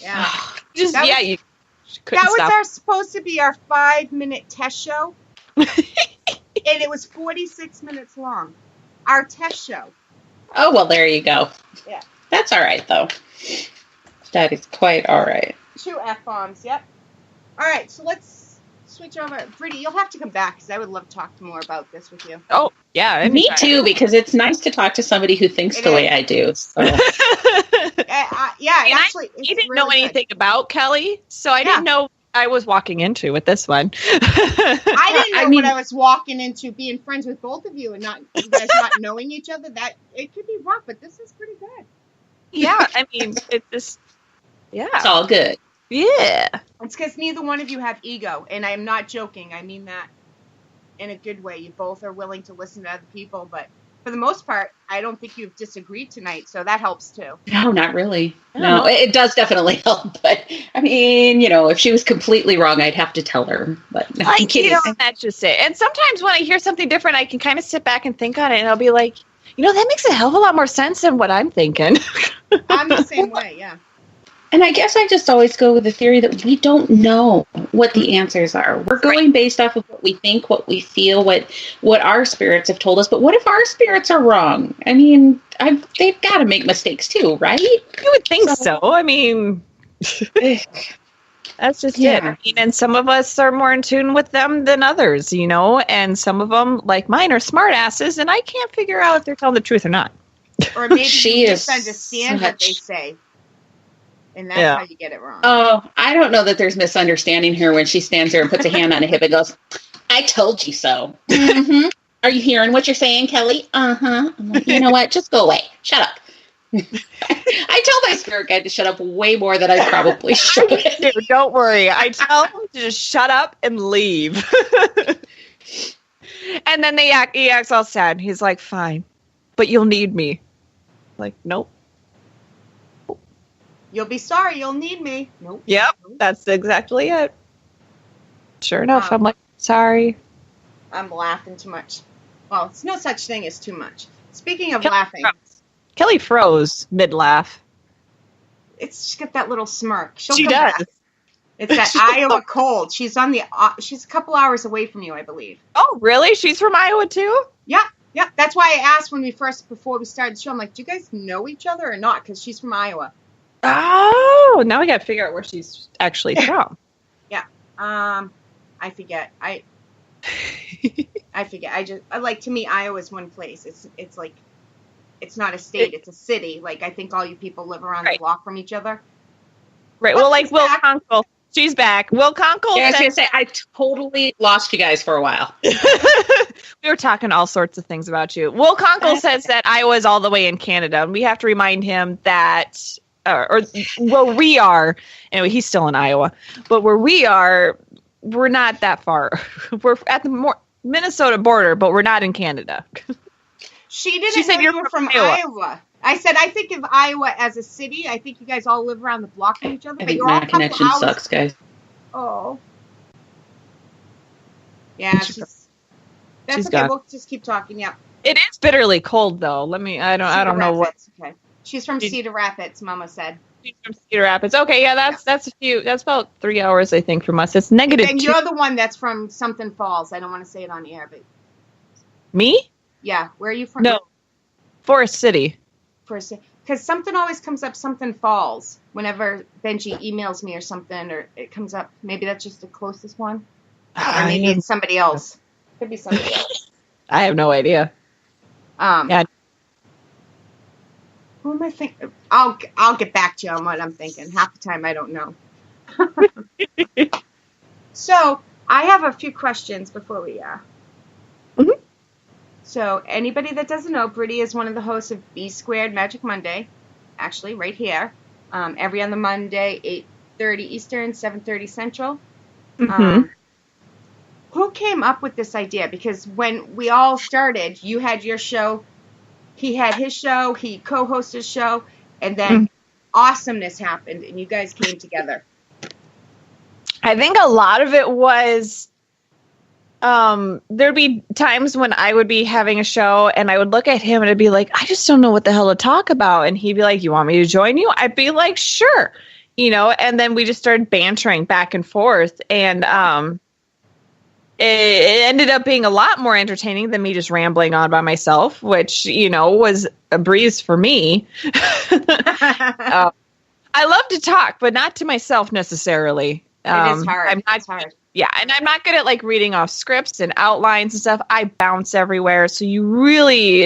Yeah. You couldn't that was stop. supposed to be our 5-minute test show. And it was 46 minutes long. Our test show. Oh, well, there you go. Yeah. That's all right, though. That is quite all right. 2 F-bombs, yep. All right, so let's switch over. Britty, you'll have to come back because I would love to talk more about this with you. Oh, yeah. Anytime. Me too, because it's nice to talk to somebody who thinks the way I do. So. Actually, I didn't know anything about Kelly, so I didn't know I was walking into with this one. I didn't know what I was walking into, being friends with both of you and you guys not knowing each other. That it could be rough, but this is pretty good. Yeah, I mean, it's just, it's all good. Yeah. It's because neither one of you have ego, and I'm not joking. I mean that in a good way. You both are willing to listen to other people, but for the most part, I don't think you've disagreed tonight, so that helps too. No, not really. No, it does definitely help, but I mean, if she was completely wrong, I'd have to tell her. But I'm kidding. That's just it. And sometimes when I hear something different, I can kind of sit back and think on it, and I'll be like, that makes a hell of a lot more sense than what I'm thinking. I'm the same way, yeah. And I guess I just always go with the theory that we don't know what the answers are. We're going based off of what we think, what we feel, what our spirits have told us. But what if our spirits are wrong? I mean, they've got to make mistakes too, right? You would think so. I mean, that's just it. I mean, and some of us are more in tune with them than others, and some of them, like mine, are smart asses, and I can't figure out if they're telling the truth or not. Or maybe you misunderstand what they say. And that's how you get it wrong. Oh, I don't know that there's misunderstanding here when she stands there and puts a hand on a hip and goes, I told you so. Mm-hmm. Are you hearing what you're saying, Kelly? Uh-huh. I'm like, you know what? Just go away. Shut up. I tell my spirit guide to shut up way more than I probably should. Dude, don't worry. I tell him to just shut up and leave. And then he acts all sad. He's like, fine, but you'll need me. Like, nope. You'll be sorry. You'll need me. Nope. Yep. That's exactly it. Sure enough, I'm like, sorry. I'm laughing too much. Well, it's no such thing as too much. Speaking of laughing. Kelly froze mid-laugh. She's got that little smirk. She does. Back. It's that Iowa cold. She's she's a couple hours away from you, I believe. Oh, really? She's from Iowa too? Yeah. That's why I asked before we started the show. I'm like, do you guys know each other or not? Because she's from Iowa. Oh, now we got to figure out where she's actually from. Yeah. I forget. I forget. To me, Iowa's one place. It's like, it's not a state. It's a city. Like, I think all you people live around the block from each other. Right. Well, like Will Conkle. She's back. Will Conkle. Yeah, I was going to say, I totally lost you guys for a while. We were talking all sorts of things about you. Will Conkle says that Iowa is all the way in Canada. And we have to remind him that... or where we are, anyway, he's still in Iowa, but where we are, we're not that far. We're at the Minnesota border, but we're not in Canada. She didn't She said know you're you were from from Iowa. Iowa. I said, I think of Iowa as a city. I think you guys all live around the block from each other, I but think you're all my a couple connection hours. sucks, guys. Oh. Yeah, that's she's okay. gone. We'll just keep talking. Yeah. It is bitterly cold, though. I don't know what. Okay. She's from Cedar Rapids, Mama said. She's from Cedar Rapids. Okay, yeah, that's about 3 hours, I think, from us. It's negative. And 2. you're the one that's from something Falls. I don't want to say it on air, but Me? yeah, where are you from? No, Forest City. Because something always comes up, something Falls. Whenever Benji emails me or something, or it comes up. Maybe that's just the closest one, or maybe it's somebody else. Could be somebody else. I have no idea. Yeah. Who am I thinking? I'll get back to you on what I'm thinking. Half the time I don't know. So I have a few questions before we. Mhm. So anybody that doesn't know, Britty is one of the hosts of B Squared Magic Monday, actually right here, every other Monday, 8:30 Eastern, 7:30 Central. Mhm. Who came up with this idea? Because when we all started, you had your show. He had his show, he co-hosted his show, and then awesomeness happened, and you guys came together. I think a lot of it was there'd be times when I would be having a show and I would look at him and I'd be like, I just don't know what the hell to talk about. And he'd be like, you want me to join you? I'd be like, sure. And then we just started bantering back and forth. And it ended up being a lot more entertaining than me just rambling on by myself, which, was a breeze for me. I love to talk, but not to myself necessarily. It is hard. It's hard. Yeah, and I'm not good at reading off scripts and outlines and stuff. I bounce everywhere. So you really,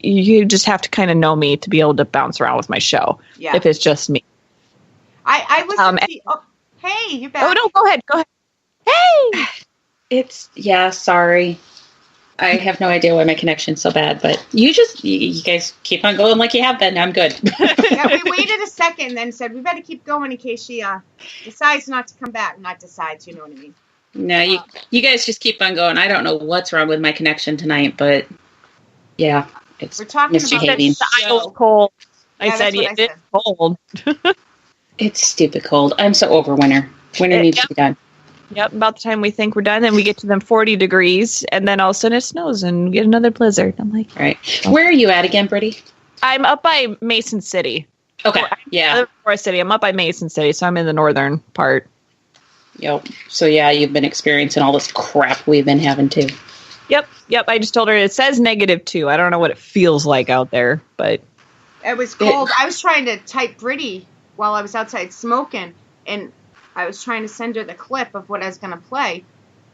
you just have to kind of know me to be able to bounce around with my show. Yeah. If it's just me. I listened to hey, you're back. Oh, no, go ahead. Hey! Sorry. I have no idea why my connection's so bad, but you guys keep on going like you have been. I'm good. Yeah, we waited a second, then said we better keep going in case she decides not to come back. Not decides, you know what I mean? No, you guys just keep on going. I don't know what's wrong with my connection tonight, but yeah, it's we're talking misbehaving. about It's Iowa cold. Yeah, I said that's what it's cold. It's stupid cold. I'm so over winter. Winter needs to be done. Yep, about the time we think we're done, then we get to them 40 degrees, and then all of a sudden it snows and we get another blizzard. I'm like, all right. Where are you at again, Britty? I'm up by Mason City. Okay, yeah. I live in Forest City. I'm up by Mason City, so I'm in the northern part. Yep. So yeah, you've been experiencing all this crap we've been having too. Yep. I just told her it says -2. I don't know what it feels like out there, but it was cold. I was trying to type Britty while I was outside smoking, and I was trying to send her the clip of what I was going to play.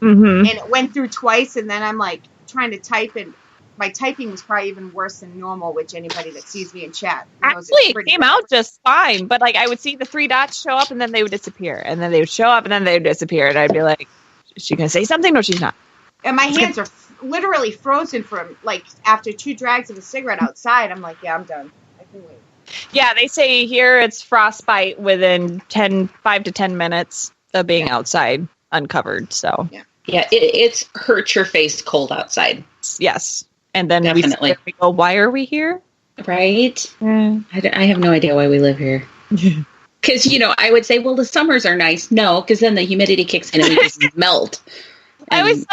Mm-hmm. And it went through twice, and then I'm trying to type, and my typing was probably even worse than normal, which anybody that sees me in chat knows. Actually, it came out just fine, but I would see the 3 dots show up, and then they would disappear, and then they would show up, and then they would disappear, and I'd be like, is she going to say something? No, she's not. And my hands are literally frozen from, after 2 drags of a cigarette outside. I'm like, yeah, I'm done. I can wait. Yeah, they say here it's frostbite within 5 to 10 minutes of being outside uncovered. So yeah, it's hurt your face cold outside. Yes, and then Definitely. we go, why are we here? Right? Mm. I have no idea why we live here. Because I would say, well, the summers are nice. No, because then the humidity kicks in and we just melt. I always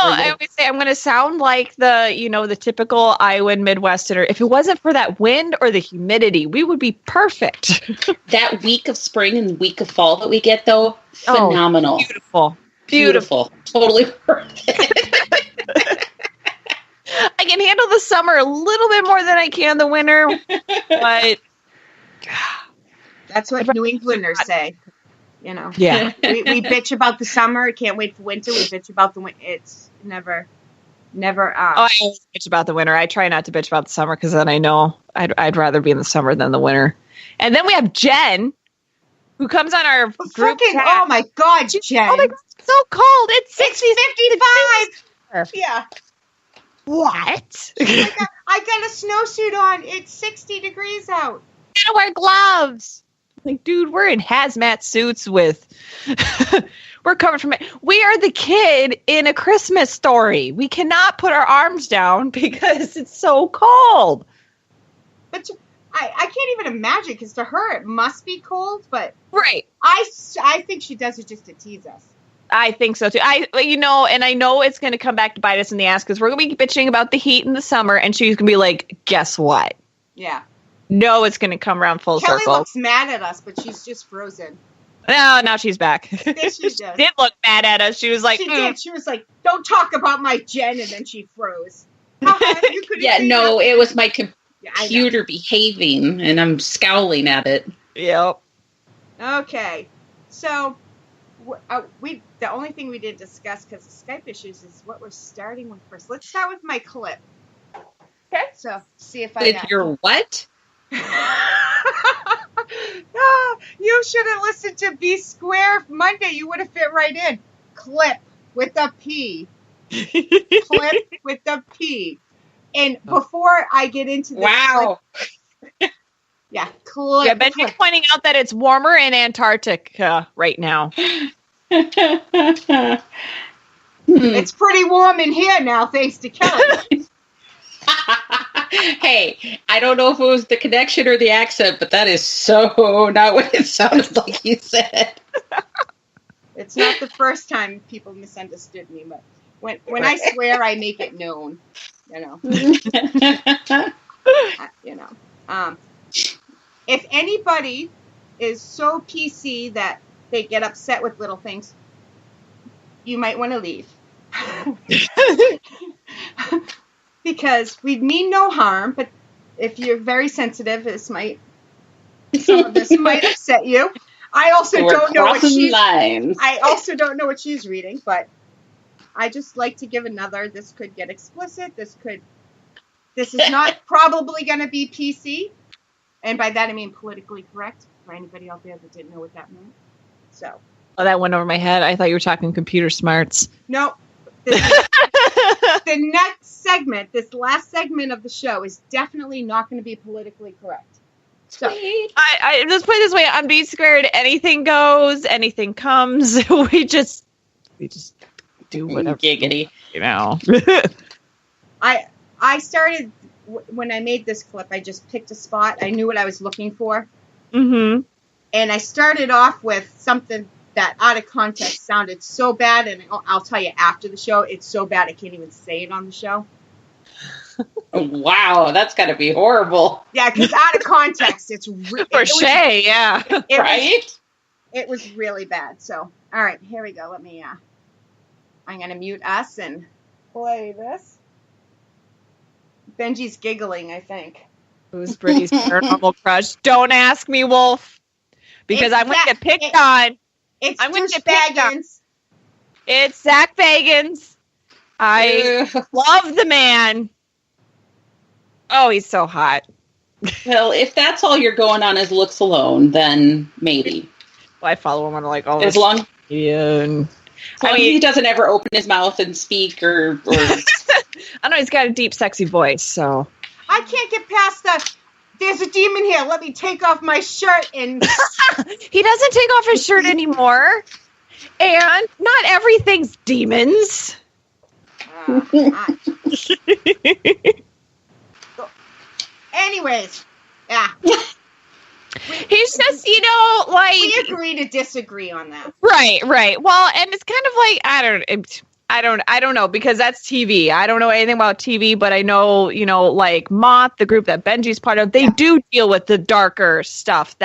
say I'm going to sound like the typical Iowan Midwesterner. If it wasn't for that wind or the humidity, we would be perfect. That week of spring and week of fall that we get, though, phenomenal. Beautiful. Totally worth it. I can handle the summer a little bit more than I can the winter, but that's what New Englanders say. Yeah. we bitch about the summer. Can't wait for winter. We bitch about the winter. It's never. I always bitch about the winter. I try not to bitch about the summer because then I know I'd rather be in the summer than the winter. And then we have Jen, who comes on our group chat. Oh my God, Jen! Oh my God, it's so cold. It's 55. Yeah. What? I got a snowsuit on. It's 60 degrees out. I gotta wear gloves. Like, dude, we're in hazmat suits with. We're covered from it. We are the kid in A Christmas Story. We cannot put our arms down because it's so cold. But I can't even imagine, because to her it must be cold. But right, I think she does it just to tease us. I think so too. And I know it's going to come back to bite us in the ass, because we're going to be bitching about the heat in the summer, and she's going to be like, "Guess what? Yeah. No, it's going to come around full Kelly circle." looks mad at us, but she's just frozen. No, now she's back. Yes, she does. She did look mad at us. She was like, She did. She was like, "Don't talk about my Jen," and then she froze. You couldn't Yeah, see no, that. it was my Yeah, I know. computer behaving, and I'm scowling at it. "Yep." Okay, so the only thing we didn't discuss because of Skype issues is what we're starting with first. Let's start with my clip. Okay. So see if I With got your what? No, you should have listened to B Square Monday. You would have fit right in. Clip with a P. Clip with the P. And before I get into this, Wow. clip, clip. Yeah, Benji's pointing out that it's warmer in Antarctica right now. It's pretty warm in here now, thanks to Kelly. Hey, I don't know if it was the connection or the accent, but that is so not what it sounded like you said. It's not the first time people misunderstood me, but when I swear, I make it known. If anybody is so PC that they get upset with little things, you might want to leave. Because we mean no harm, but if you're very sensitive, some of this might upset you. I also don't know what she's lines. I also don't know what she's reading, but I just like to give another. This could get explicit. This is not probably going to be PC, and by that I mean politically correct. For anybody out there that didn't know what that meant, so. Oh, that went over my head. I thought you were talking computer smarts. No. The next segment, this last segment of the show, is definitely not going to be politically correct. So I let's put it this way: on B Squared, anything goes, anything comes. we just do whatever. Giggity. I started when I made this clip. I just picked a spot. I knew what I was looking for. Mm-hmm. And I started off with something that out of context sounded so bad, and I'll tell you after the show, it's so bad I can't even say it on the show. Wow, that's got to be horrible. Yeah, because out of context, it's For Shea, yeah. It was really bad. So, all right, here we go. Let me, I'm going to mute us and play this. Benji's giggling, I think. Who's Britty's paranormal crush? Don't ask me, Wolf. Because I'm going to get picked on. I'm going to get picked on. It's Zach Bagans. I love the man. Oh, he's so hot. Well, if that's all you're going on is looks alone, then maybe. Well, I follow him on like all as this. long Yeah. as he doesn't ever open his mouth and speak or I don't know, he's got a deep, sexy voice, so. I can't get past there's a demon here. Let me take off my shirt and... He doesn't take off his shirt anymore. And not everything's demons. Anyways, yeah. He's just, like... We agree to disagree on that. Right. Well, and it's kind of like, I don't know, because that's TV. I don't know anything about TV, but I know, like Moth, the group that Benji's part of, they do deal with the darker stuff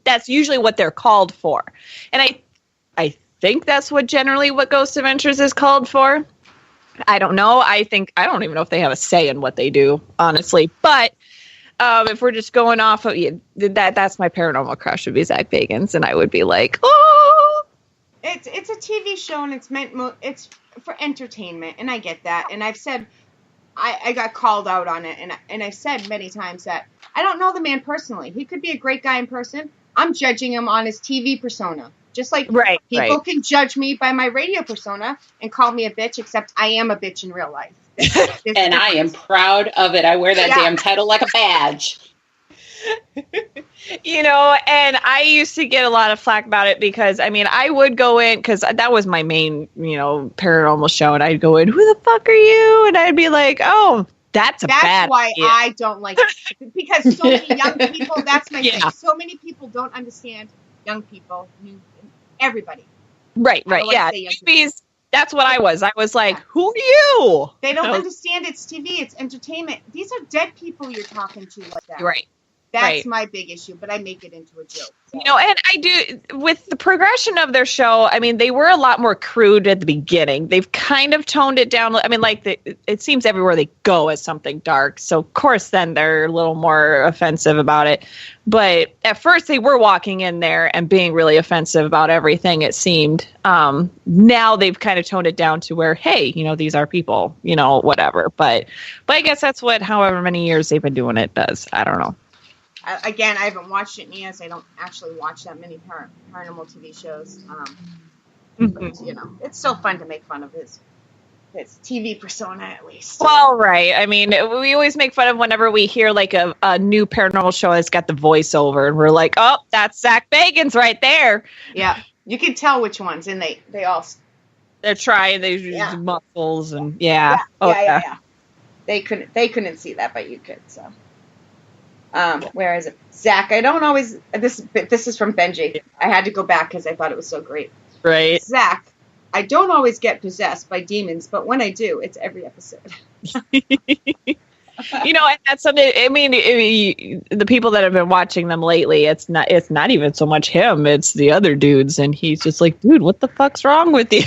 that's usually what they're called for. And I think that's what Ghost Adventures is called for. I don't know. I don't even know if they have a say in what they do, honestly. But if we're just going off of that's my paranormal crush would be Zach Bagans, and I would be like, oh. It's a TV show, and it's for entertainment, and I get that. And I've said I got called out on it, and I've said many times that I don't know the man personally. He could be a great guy in person. I'm judging him on his TV persona. Just like people can judge me by my radio persona and call me a bitch, except I am a bitch in real life. And I am proud of it. I wear that damn title like a badge. And I used to get a lot of flack about it because, I would go in, because that was my main, paranormal show, and I'd go in, who the fuck are you? And I'd be like, oh, that's bad why idea. I don't like it. Because so many young people, that's my thing. So many people don't understand young people, everybody. Right. Yeah. Newbies, that's what I was. I was like, who are you? They don't understand it's TV, it's entertainment. These are dead people you're talking to like that. Right. That's my big issue, but I make it into a joke. So. And I do, with the progression of their show, they were a lot more crude at the beginning. They've kind of toned it down. It seems everywhere they go is something dark. So, of course, then they're a little more offensive about it. But at first, they were walking in there and being really offensive about everything, it seemed. Now they've kind of toned it down to where, hey, these are people, whatever. But I guess that's what however many years they've been doing it does. I don't know. Again, I haven't watched it in years. I don't actually watch that many paranormal TV shows. But, it's still fun to make fun of his TV persona, at least. Well, right. We always make fun of whenever we hear like a new paranormal show that's got the voiceover, and we're like, oh, that's Zach Bagans right there. Yeah, you can tell which ones, and they all. They're trying. They use muscles and yeah. They couldn't see that, but you could. So. Where is it? Zach, I don't always, this is from Benji. I had to go back because I thought it was so great. Right. Zach, I don't always get possessed by demons, but when I do, it's every episode. And that's something, the people that have been watching them lately, it's not even so much him, it's the other dudes. And he's just like, dude, what the fuck's wrong with you?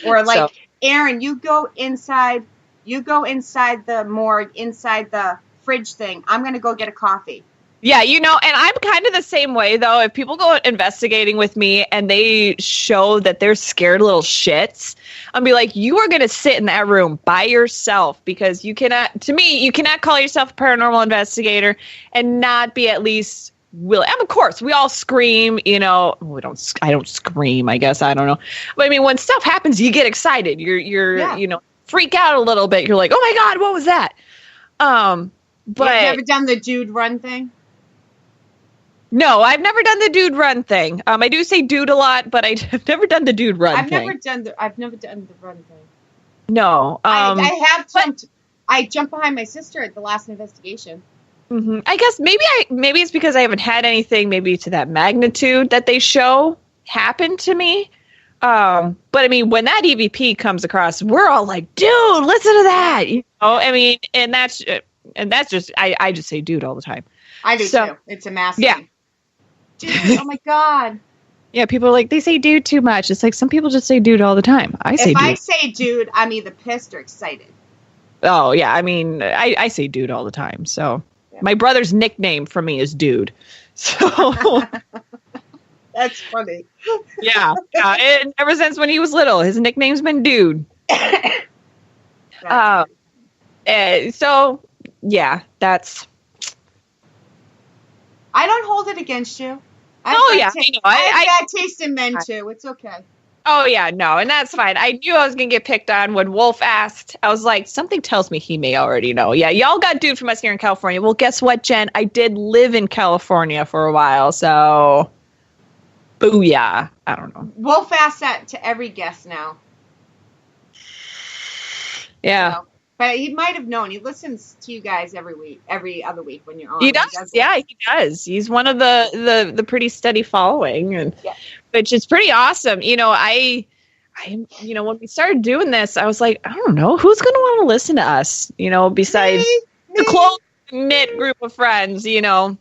Or like, Aaron, you go inside the morgue, inside the fridge thing. I'm going to go get a coffee. Yeah, and I'm kind of the same way, though. If people go investigating with me and they show that they're scared little shits, I'll be like, you are going to sit in that room by yourself, because you cannot call yourself a paranormal investigator and not be at least willing. And of course, we all scream, I don't scream, I guess. I don't know. But when stuff happens, you get excited. You're freak out a little bit. You're like, oh my God, what was that? But have you ever done the dude run thing? No, I've never done the dude run thing. I do say dude a lot, but I've never done the dude run thing. I've never done the run thing. No. I have jumped. I jumped behind my sister at the last investigation. Mm-hmm. I guess maybe it's because I haven't had anything maybe to that magnitude that they show happen to me. But when that EVP comes across, we're all like, dude, listen to that. And that's just, I just say dude all the time. I do too. It's a massive thing. Dude, oh my God. Yeah, people are like, they say dude too much. It's like, some people just say dude all the time. If I say dude, I'm either pissed or excited. Oh, yeah. I say dude all the time. So my brother's nickname for me is dude. So that's funny. Yeah. Ever since when he was little, his nickname's been dude. So yeah, that's. I don't hold it against you. I have bad taste in men too. It's okay. Oh yeah, no, and that's fine. I knew I was gonna get picked on when Wolf asked. I was like, something tells me he may already know. Yeah, y'all got dude from us here in California. Well, guess what, Jen? I did live in California for a while, so booyah. I don't know. Wolf asks that to every guest now. Yeah. So. But he might have known. He listens to you guys every other week when you're on. He does. Yeah, he does. He's one of the pretty steady following, and which is pretty awesome. I when we started doing this, I was like, I don't know who's going to want to listen to us. Besides the close knit group of friends. And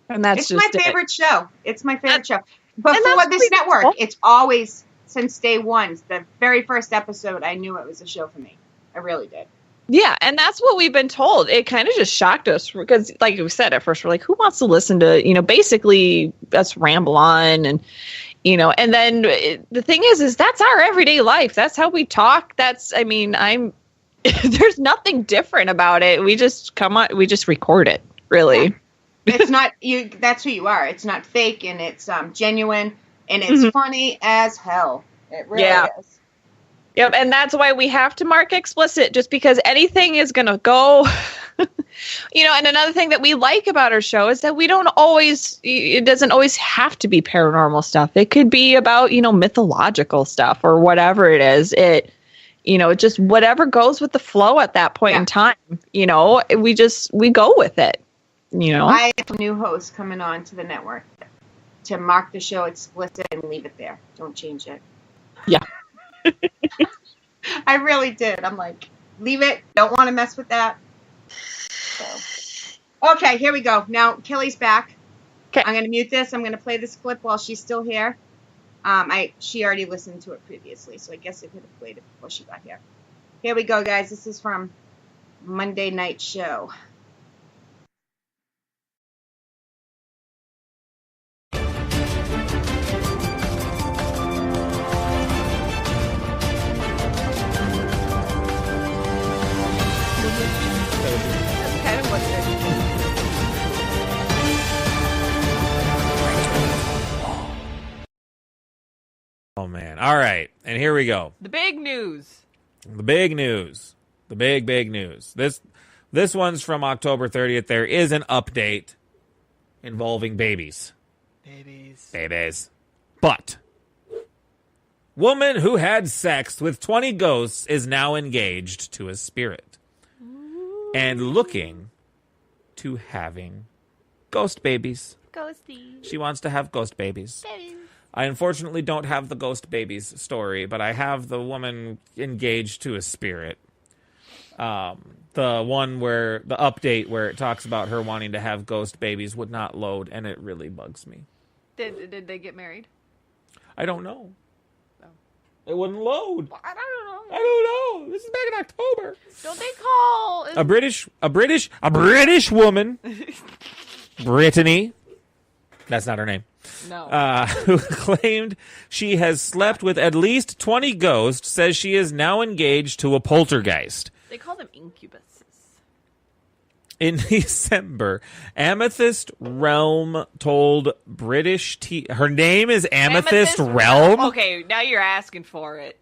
that's it's my favorite show. It's my favorite show. But for this network, it's always since day one. The very first episode, I knew it was a show for me. I really did. Yeah, and that's what we've been told. It kind of just shocked us because, like we said at first, we're like, who wants to listen to, basically us ramble on and, and then the thing is that's our everyday life. That's how we talk. There's nothing different about it. We just we just record it, really. It's not you. That's who you are. It's not fake, and it's genuine, and it's funny as hell. It really is. Yep, and that's why we have to mark explicit, just because anything is going to go And another thing that we like about our show is that it doesn't always have to be paranormal stuff. It could be about, mythological stuff or whatever it is. Just whatever goes with the flow at that point in time, we go with it, I have a new host coming on to the network to mark the show explicit and leave it there. Don't change it. Yeah. I really did. I'm like, leave it. Don't want to mess with that. So. Okay, here we go. Now, Kelly's back. Okay. I'm going to mute this. I'm going to play this clip while she's still here. She already listened to it previously, so I guess I could have played it before she got here. Here we go, guys. This is from Monday Night Show. Oh, man. All right. And here we go. The big news. The big news. The big news. This one's from October 30th. There is an update involving babies. Babies. But woman who had sex with 20 ghosts is now engaged to a spirit and looking to having ghost babies. Ghosty. She wants to have ghost babies. I unfortunately don't have the ghost babies story, but I have the woman engaged to a spirit. The one where the update where it talks about her wanting to have ghost babies would not load, and it really bugs me. Did they get married? I don't know. Oh. It wouldn't load. I don't know. I don't know. This is back in October. Don't they call a British woman, Brittany. That's not her name. No. Who claimed she has slept with at least 20 ghosts, says she is now engaged to a poltergeist. They call them incubuses. In December, Amethyst Realm told British her name is Amethyst Realm? Okay, now you're asking for it.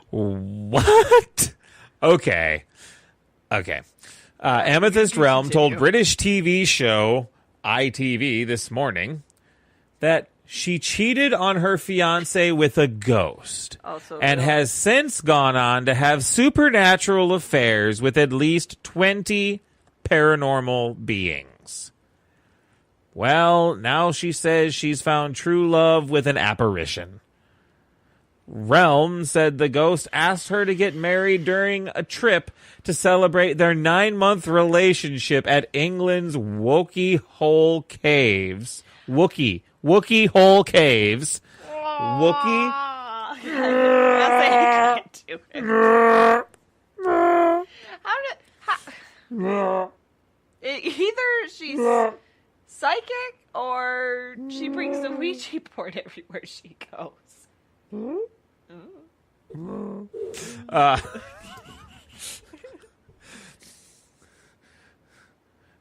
What? Okay. Amethyst Realm told British TV show ITV this morning that she cheated on her fiancé with a ghost and has since gone on to have supernatural affairs with at least 20 paranormal beings. Well, now she says she's found true love with an apparition. Realm said the ghost asked her to get married during a trip to celebrate their 9-month relationship at England's Wookey Hole Caves. Wookey Hole Caves. Wookey. I can't do it. Either she's psychic or she brings the Ouija board everywhere she goes.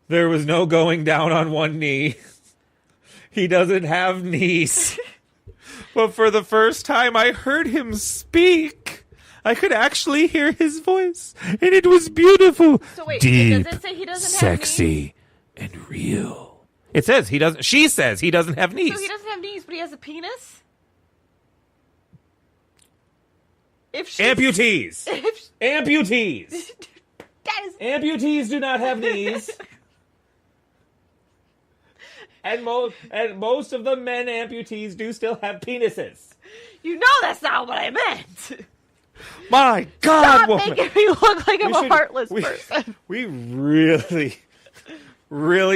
There was no going down on one knee. He doesn't have knees. But for the first time, I heard him speak. I could actually hear his voice, and it was beautiful. So wait, deep, does it say he doesn't sexy, have knees? and real. It says he doesn't. She says he doesn't have knees. So he doesn't have knees, but he has a penis? Amputees. Amputees. That is... Amputees do not have knees. And most of the men amputees do still have penises. You know that's not what I meant. My God, Stop woman. making me look like I'm a heartless person. We really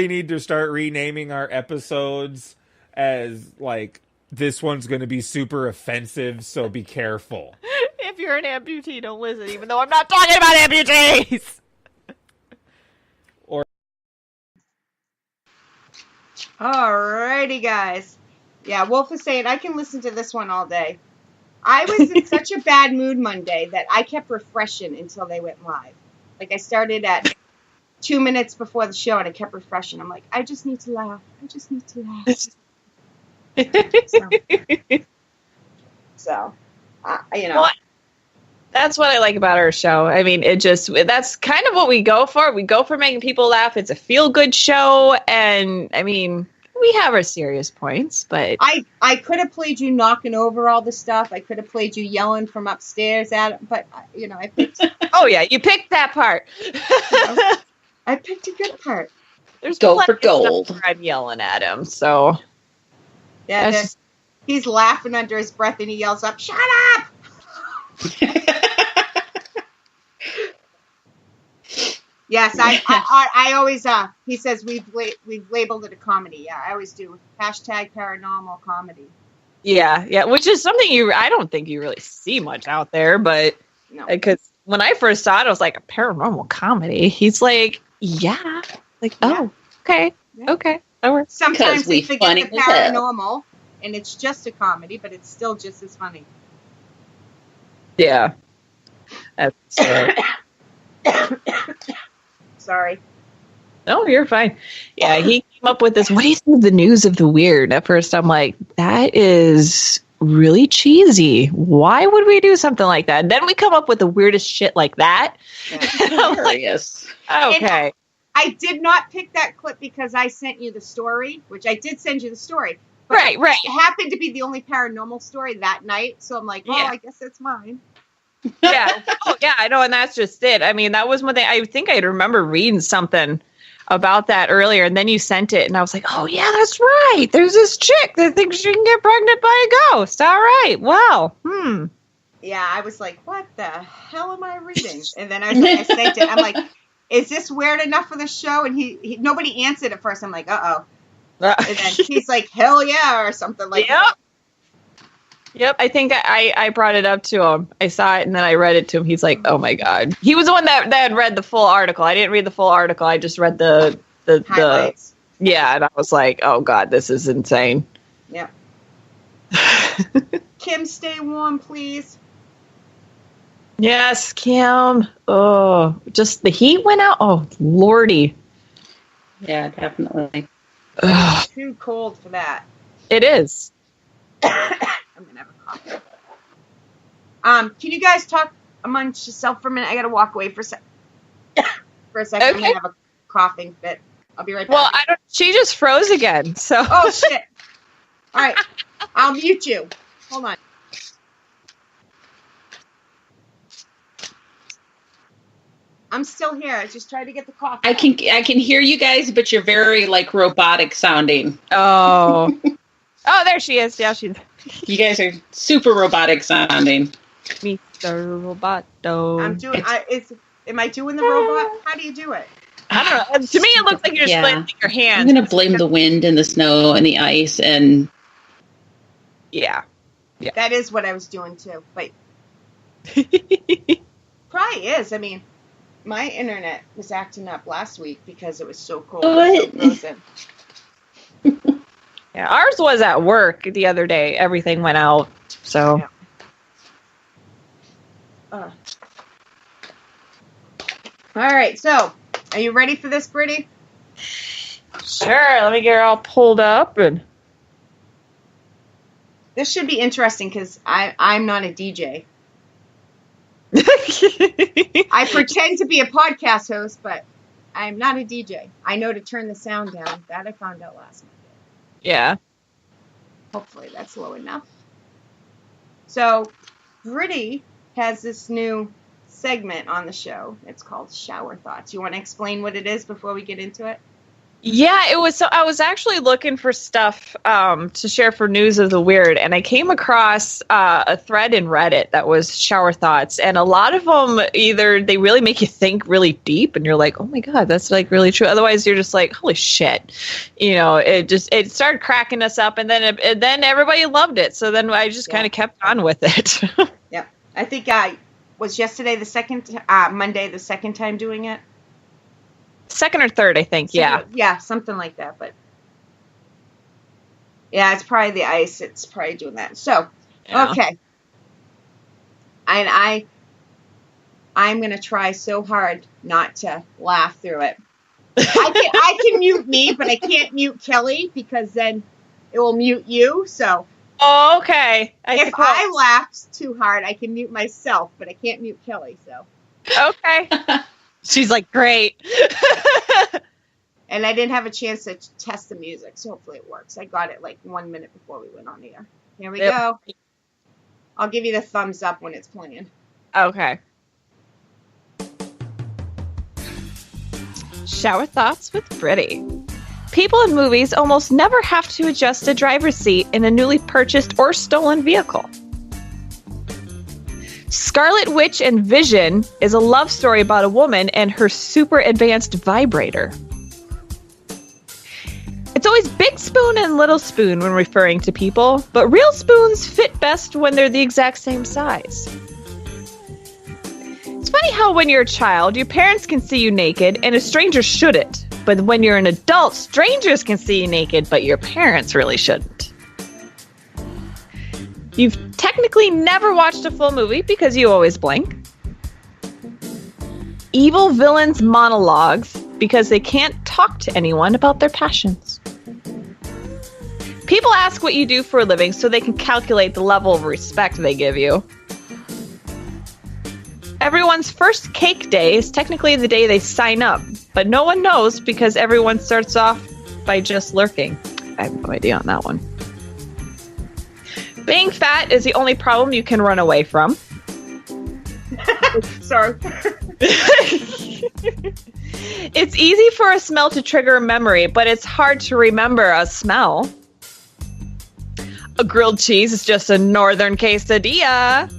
need to start renaming our episodes as, like, this one's going to be super offensive, so be careful. If you're an amputee, don't listen, even though I'm not talking about amputees. Alrighty, guys. Yeah, Wolf is saying I can listen to this one all day. I was in such a bad mood Monday that I kept refreshing until they went live. Like, I started at 2 minutes before the show, and I kept refreshing. I'm like, I just need to laugh. I just need to laugh. So you know. That's what I like about our show. I mean, that's kind of what we go for. We go for making people laugh. It's a feel-good show. And, I mean, we have our serious points, but... I could have played you knocking over all the stuff. I could have played you yelling from upstairs at it. But, I picked... Oh, yeah, you picked that part. I picked a good part. There's go for gold. Where I'm yelling at him, so... Yeah, he's laughing under his breath, and he yells up, "Shut up!" Yes, I always he says we've labeled it a comedy. Yeah, I always do. #paranormal comedy. Yeah, which is something I don't think you really see much out there, but because when I first saw it, I was like, a paranormal comedy. He's like, yeah, like, oh, okay, okay, that works. Sometimes we forget the paranormal, and it's just a comedy, but it's still just as funny. Yeah. That's Sorry. No, you're fine. Yeah, he came up with this. What do you think of the news of the weird? At first, I'm like, that is really cheesy. Why would we do something like that? And then we come up with the weirdest shit like that. Hilarious. Okay. And I did not pick that clip because I sent you the story, which I did send you the story. But right. It happened to be the only paranormal story that night, so I'm like, I guess it's mine. Yeah. Oh, yeah, I know, and that's just it. I mean, that was one thing. I think I remember reading something about that earlier, and then you sent it, and I was like, oh, yeah, that's right. There's this chick that thinks she can get pregnant by a ghost. All right. Wow. Yeah, I was like, what the hell am I reading? And then I sent it. I'm like, is this weird enough for the show? And he nobody answered at first. I'm like, uh-oh. And then he's like, hell yeah, or something like that. Yep, I think I brought it up to him. I saw it, and then I read it to him. He's like, oh, my God. He was the one that had read the full article. I didn't read the full article. I just read the highlights. Yeah, and I was like, oh, God, this is insane. Yeah. Kim, stay warm, please. Yes, Kim. Oh, just the heat went out. Oh, Lordy. Yeah, definitely. It's too cold for that. It is. I'm gonna have a coffee. Can you guys talk amongst yourself for a minute? I gotta walk away for a second. Okay. I'm gonna have a coughing fit. I'll be right back. Well, she just froze again. So. Oh shit! All right, I'll mute you. Hold on. I'm still here. I just tried to get the coffee. I can hear you guys, but you're very like robotic sounding. Oh. Oh, there she is. Yeah, she's. You guys are super robotic sounding. Mr. Roboto. I'm doing. Am I doing the robot? How do you do it? I don't know. To me, it looks like you're just blaming your hands. I'm gonna blame the wind and the snow and the ice and. Yeah. That is what I was doing too. But probably is. I mean, my internet was acting up last week because it was so cold. And so frozen. Yeah, ours was at work the other day. Everything went out. So. Yeah. All right. So, are you ready for this, Britty? Sure. Let me get her all pulled up and. This should be interesting because I'm not a DJ. I pretend to be a podcast host, but I'm not a DJ. I know to turn the sound down. That I found out last night. Yeah. Hopefully that's low enough. So, Britty has this new segment on the show. It's called Shower Thoughts. You want to explain what it is before we get into it? Yeah, it was. So I was actually looking for stuff to share for news of the weird, and I came across a thread in Reddit that was shower thoughts, and a lot of them either they really make you think really deep, and you're like, oh my god, that's like really true. Otherwise, you're just like, holy shit, it started cracking us up, and then everybody loved it. So then I just kind of kept on with it. Yep, I think was yesterday Monday the second time doing it. Second or third, I think. Yeah. Yeah, something like that. But yeah, it's probably the ice. It's probably doing that. So, okay. And I'm going to try so hard not to laugh through it. I can mute me, but I can't mute Kelly because then it will mute you. So Oh, okay. If I laughed too hard, I can mute myself, but I can't mute Kelly, so. Okay. She's like, great. And I didn't have a chance to test the music, so hopefully it works. I got it like 1 minute before we went on the air. Here we go. I'll give you the thumbs up when it's playing. Okay. Shower thoughts with Britty. People in movies almost never have to adjust a driver's seat in a newly purchased or stolen vehicle. Scarlet Witch and Vision is a love story about a woman and her super advanced vibrator. It's always big spoon and little spoon when referring to people, but real spoons fit best when they're the exact same size. It's funny how when you're a child, your parents can see you naked and a stranger shouldn't. But when you're an adult, strangers can see you naked, but your parents really shouldn't. You've technically never watched a full movie because you always blink. Evil villains' monologues because they can't talk to anyone about their passions. People ask what you do for a living so they can calculate the level of respect they give you. Everyone's first cake day is technically the day they sign up, but no one knows because everyone starts off by just lurking. I have no idea on that one. Being fat is the only problem you can run away from. Sorry. It's easy for a smell to trigger a memory, but it's hard to remember a smell. A grilled cheese is just a northern quesadilla.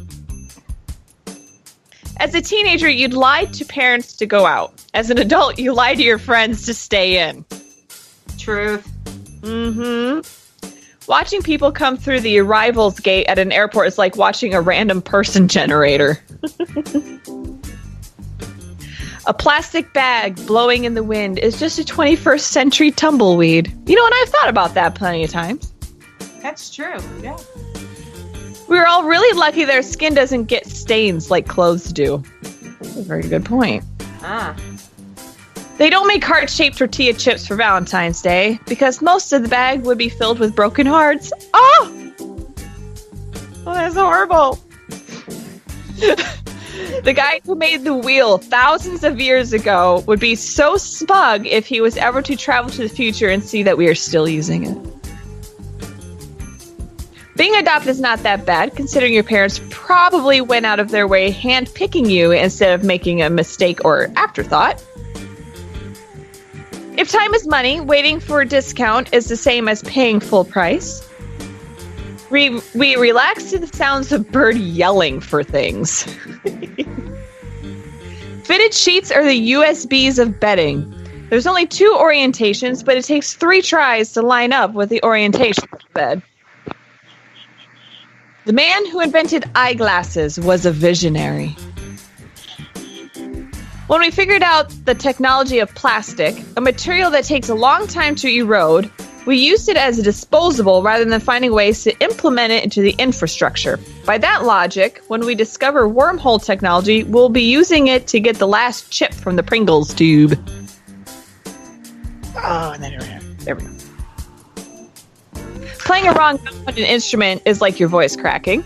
As a teenager, you'd lie to parents to go out. As an adult, you lie to your friends to stay in. Truth. Mm-hmm. Watching people come through the arrivals gate at an airport is like watching a random person generator. A plastic bag blowing in the wind is just a 21st century tumbleweed. You know, and I've thought about that plenty of times. That's true, yeah. We're all really lucky their skin doesn't get stains like clothes do. That's a very good point. They don't make heart-shaped tortilla chips for Valentine's Day because most of the bag would be filled with broken hearts. Oh, that's horrible. The guy who made the wheel thousands of years ago would be so smug if he was ever to travel to the future and see that we are still using it. Being adopted is not that bad, considering your parents probably went out of their way hand-picking you instead of making a mistake or afterthought. If time is money, waiting for a discount is the same as paying full price. We relax to the sounds of bird yelling for things. Fitted sheets are the USBs of bedding. There's only 2 orientations, but it takes 3 tries to line up with the orientation of the bed. The man who invented eyeglasses was a visionary. When we figured out the technology of plastic, a material that takes a long time to erode, we used it as a disposable rather than finding ways to implement it into the infrastructure. By that logic, when we discover wormhole technology, we'll be using it to get the last chip from the Pringles tube. Oh, and then there we go. Playing a wrong note on an instrument is like your voice cracking.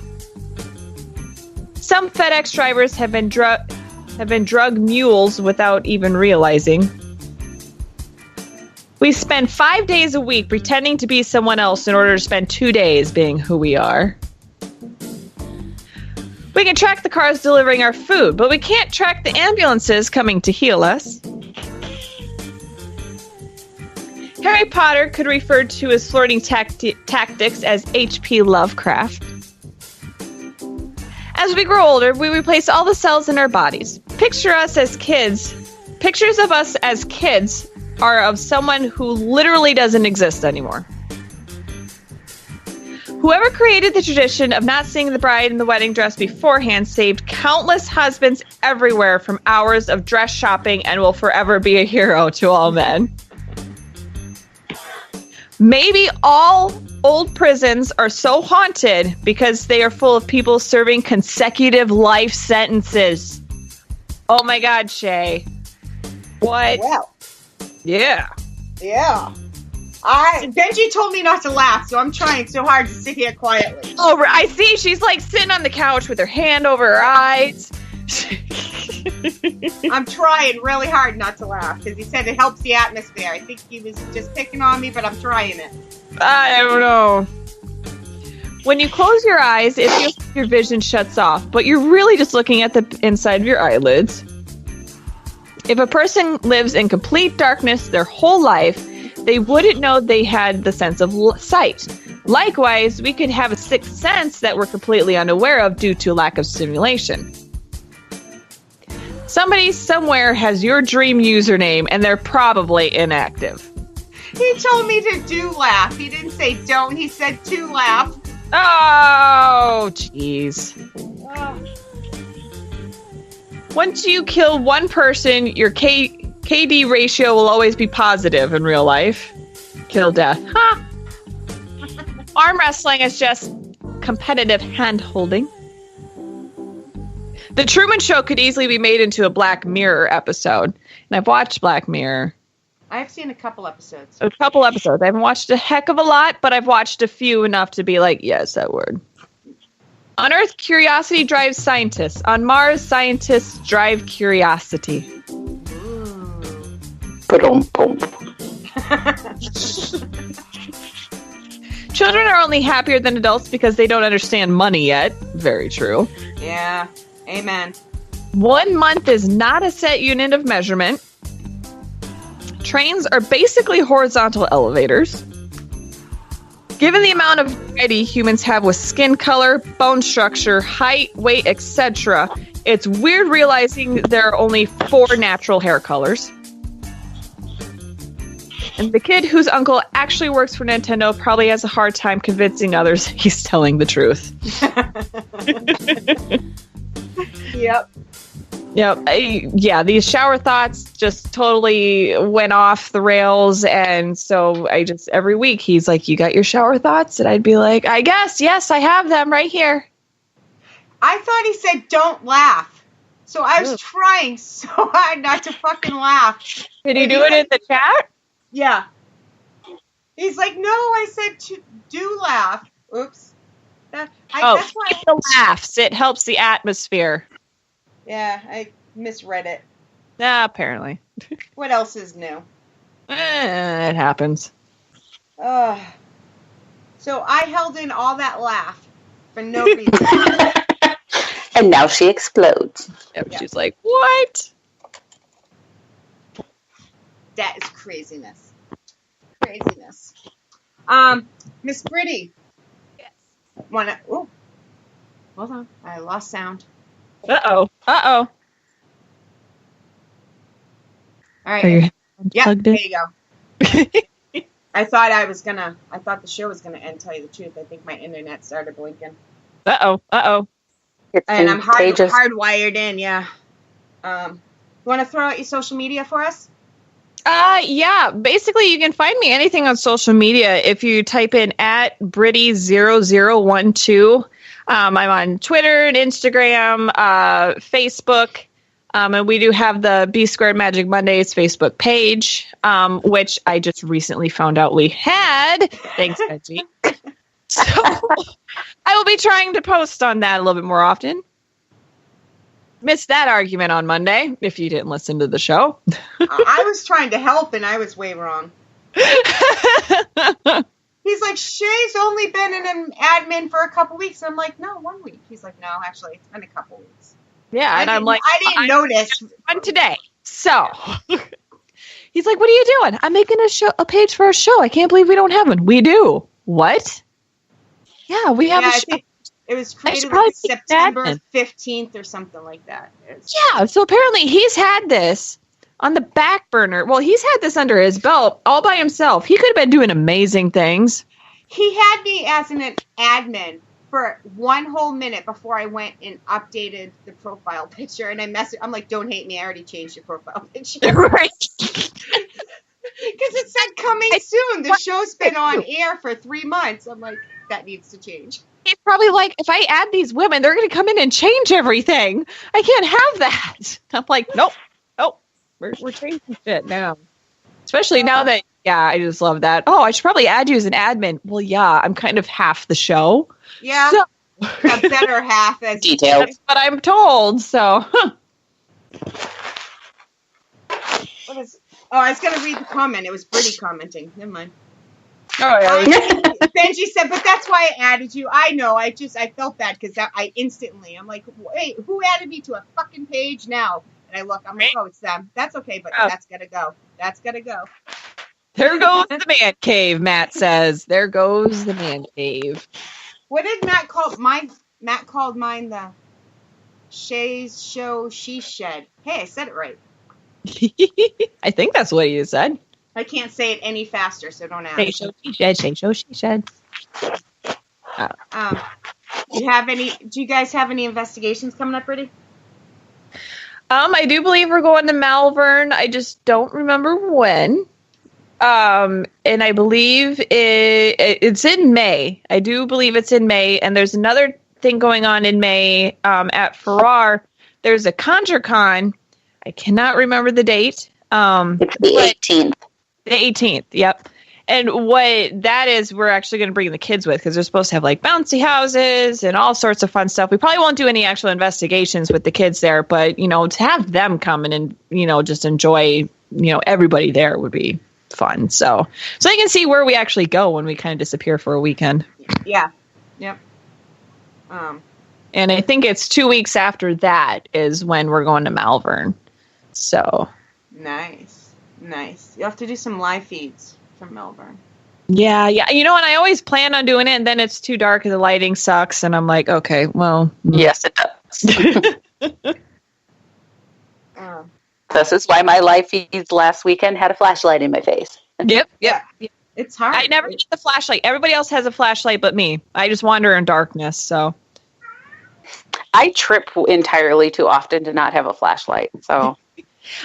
Some FedEx drivers have been drug mules without even realizing. We spend 5 days a week pretending to be someone else in order to spend 2 days being who we are. We can track the cars delivering our food, but we can't track the ambulances coming to heal us. Harry Potter could refer to his flirting tactics as H.P. Lovecraft. As we grow older, we replace all the cells in our bodies. Pictures of us as kids are of someone who literally doesn't exist anymore. Whoever created the tradition of not seeing the bride in the wedding dress beforehand saved countless husbands everywhere from hours of dress shopping and will forever be a hero to all men. Maybe all old prisons are so haunted because they are full of people serving consecutive life sentences. Oh my God, Shea. What? Well. Yeah. Yeah. Benji told me not to laugh, so I'm trying so hard to sit here quietly. Oh, I see. She's like sitting on the couch with her hand over her eyes. I'm trying really hard not to laugh because he said it helps the atmosphere. I think he was just picking on me, but I'm trying it. I don't know. When you close your eyes, it feels like your vision shuts off, but you're really just looking at the inside of your eyelids. If a person lives in complete darkness their whole life, they wouldn't know they had the sense of sight. Likewise, we could have a sixth sense that we're completely unaware of due to lack of stimulation. Somebody somewhere has your dream username and they're probably inactive. He told me to do laugh. He didn't say don't. He said to laugh. Oh, jeez. Once you kill one person, your KD ratio will always be positive in real life. Kill death. Huh. Arm wrestling is just competitive hand-holding. The Truman Show could easily be made into a Black Mirror episode. And I've watched Black Mirror. I've seen a couple episodes. A couple episodes. I haven't watched a heck of a lot, but I've watched a few enough to be like, yes, that word. On Earth, curiosity drives scientists. On Mars, scientists drive curiosity. Children are only happier than adults because they don't understand money yet. Very true. Yeah. Amen. 1 month is not a set unit of measurement. Trains are basically horizontal elevators. Given the amount of variety humans have with skin color, bone structure, height, weight, etc., it's weird realizing there are only 4 natural hair colors. And the kid whose uncle actually works for Nintendo probably has a hard time convincing others he's telling the truth. Yep. Yeah, these shower thoughts just totally went off the rails. And so every week he's like, you got your shower thoughts? And I'd be like, I guess, yes, I have them right here. I thought he said don't laugh. So I was trying so hard not to fucking laugh. Did he do it in the chat? Yeah. He's like, no, I said to do laugh. Oops. That's why keep the laughs. It helps the atmosphere. Yeah, I misread it. Apparently. What else is new? It happens. So I held in all that laugh for no reason. And now she explodes. Yep, yeah. She's like, what? That is craziness. Miss Britty. Yes. Hold on. I lost sound. Uh-oh. All right. Yeah, there you go. I thought the show was gonna end, tell you the truth. I think my internet started blinking. Uh-oh. And I'm hardwired in, yeah. You want to throw out your social media for us? Yeah. Basically, you can find me anything on social media if you type in at Briity0012. I'm on Twitter and Instagram, Facebook, and we do have the B Squared Magic Mondays Facebook page, which I just recently found out we had. Thanks, Benji. So I will be trying to post on that a little bit more often. Missed that argument on Monday, if you didn't listen to the show. I was trying to help, and I was way wrong. He's like, Shea's only been in an admin for a couple weeks. I'm like, no, 1 week. He's like, no, actually, it's been a couple weeks. Yeah, and I'm like, I didn't notice. On today. So he's like, what are you doing? I'm making a page for a show. I can't believe we don't have one. We do. What? Yeah, we have a show. I think it was created like September 15th or something like that. Yeah, so apparently he's had this on the back burner. Well, he's had this under his belt all by himself. He could have been doing amazing things. He had me as an admin for 1 whole minute before I went and updated the profile picture. And I'm like, don't hate me. I already changed your profile picture. Right. Because it said coming soon. The show's been on air for 3 months. I'm like, that needs to change. He's probably like, if I add these women, they're going to come in and change everything. I can't have that. I'm like, nope. We're changing shit now. Especially now that Yeah, I just love that. Oh, I should probably add you as an admin. Well, yeah, I'm kind of half the show. Yeah. So. A better half as Details. That's what I'm told. So. What is? Oh, I was gonna read the comment. It was Britty commenting. Never mind. Oh yeah. Benji said, but that's why I added you. I know. I felt bad because I instantly. I'm like, wait, who added me to a fucking page now? And I look. I'm like, oh, it's them. That's okay, but that's gotta go. That's gotta go. There goes the man cave. Matt says, "There goes the man cave." What did Matt call mine? Matt called mine the Shea's show she shed. Hey, I said it right. I think that's what you said. I can't say it any faster, so don't ask. Shay show she shed. Shay show she shed. Do you guys have any investigations coming up, Britty? I do believe we're going to Malvern. I just don't remember when. And I believe it's in May. I do believe it's in May. And there's another thing going on in May at Farrar. There's a ConjureCon. I cannot remember the date. It's the 18th. The 18th, yep. And what that is, we're actually going to bring the kids with because they're supposed to have like bouncy houses and all sorts of fun stuff. We probably won't do any actual investigations with the kids there, but, to have them come in and, just enjoy, everybody there would be fun. So they can see where we actually go when we kind of disappear for a weekend. Yeah. Yep. And I think it's 2 weeks after that is when we're going to Malvern. So. Nice. You'll have to do some live feeds from Melbourne. Yeah. And I always plan on doing it, and then it's too dark and the lighting sucks, and I'm like, okay, well. Yes, it does. This is why my live feeds last weekend had a flashlight in my face. Yep. It's hard. I never get the flashlight. Everybody else has a flashlight but me. I just wander in darkness, so. I trip entirely too often to not have a flashlight, so.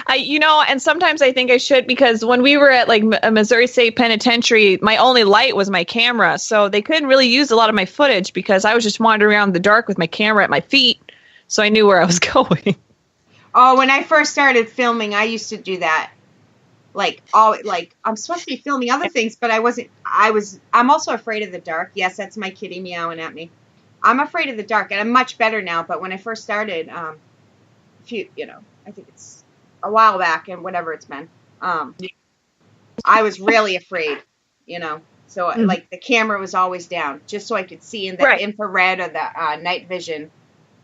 And sometimes I think I should, because when we were at like a Missouri State Penitentiary, my only light was my camera. So they couldn't really use a lot of my footage because I was just wandering around in the dark with my camera at my feet. So I knew where I was going. Oh, when I first started filming, I used to do that. I'm supposed to be filming other things, but I'm also afraid of the dark. Yes, that's my kitty meowing at me. I'm afraid of the dark, and I'm much better now. But when I first started, I think it's a while back, and whatever it's been, I was really afraid, so like the camera was always down just so I could see in the infrared or the night vision.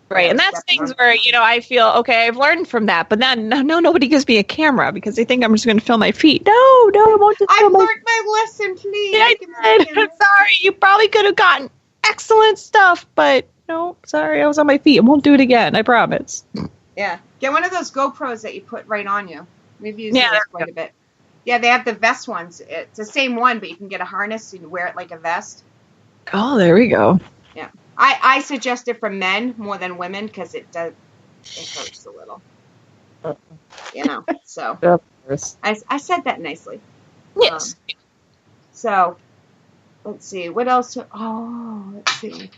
Right. And that's things where, I feel, okay, I've learned from that, but then nobody gives me a camera because they think I'm just going to film my feet. No, I won't just film learned my lesson, please. Yeah, I did. I'm sorry. You probably could have gotten excellent stuff, but no, sorry, I was on my feet. I won't do it again. I promise. Yeah. Get one of those GoPros that you put right on you. We've used those quite a bit. Yeah, they have the vest ones. It's the same one, but you can get a harness and wear it like a vest. Oh, there we go. Yeah. I suggest it for men more than women because it hurts a little. So. I said that nicely. Yes. So, let's see. What else? Oh, let's see.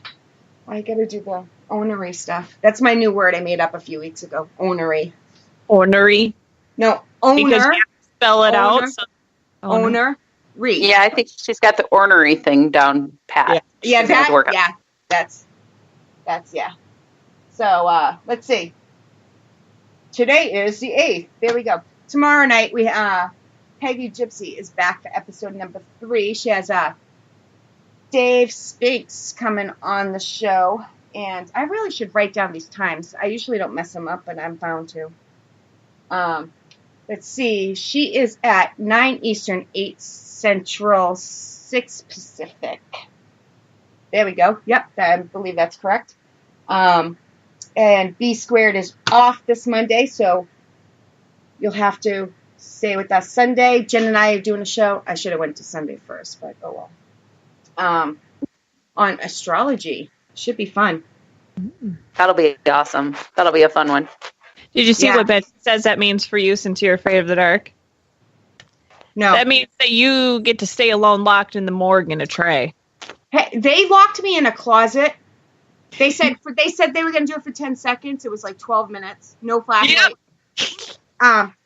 I got to do the ornery stuff. That's my new word I made up a few weeks ago. Ornery. Ornery? No, owner. Because you have to spell it out. So. Owner. Yeah, I think she's got the ornery thing down pat. Yeah, that's. So, let's see. Today is the 8th. There we go. Tomorrow night, Peggy Gypsy is back for episode number 3. She has Dave Spinks coming on the show, and I really should write down these times. I usually don't mess them up, but I'm bound to. Let's see. She is at 9 Eastern, 8 Central, 6 Pacific. There we go. Yep, I believe that's correct. And B Squared is off this Monday, so you'll have to stay with us Sunday. Jen and I are doing a show. I should have went to Sunday first, but oh well. On astrology. Should be fun. That'll be awesome. That'll be a fun one. Did you see what Ben says that means for you since you're afraid of the dark? No. That means that you get to stay alone locked in the morgue in a tray. Hey, they locked me in a closet. They said they were going to do it for 10 seconds. It was like 12 minutes. No flashlight.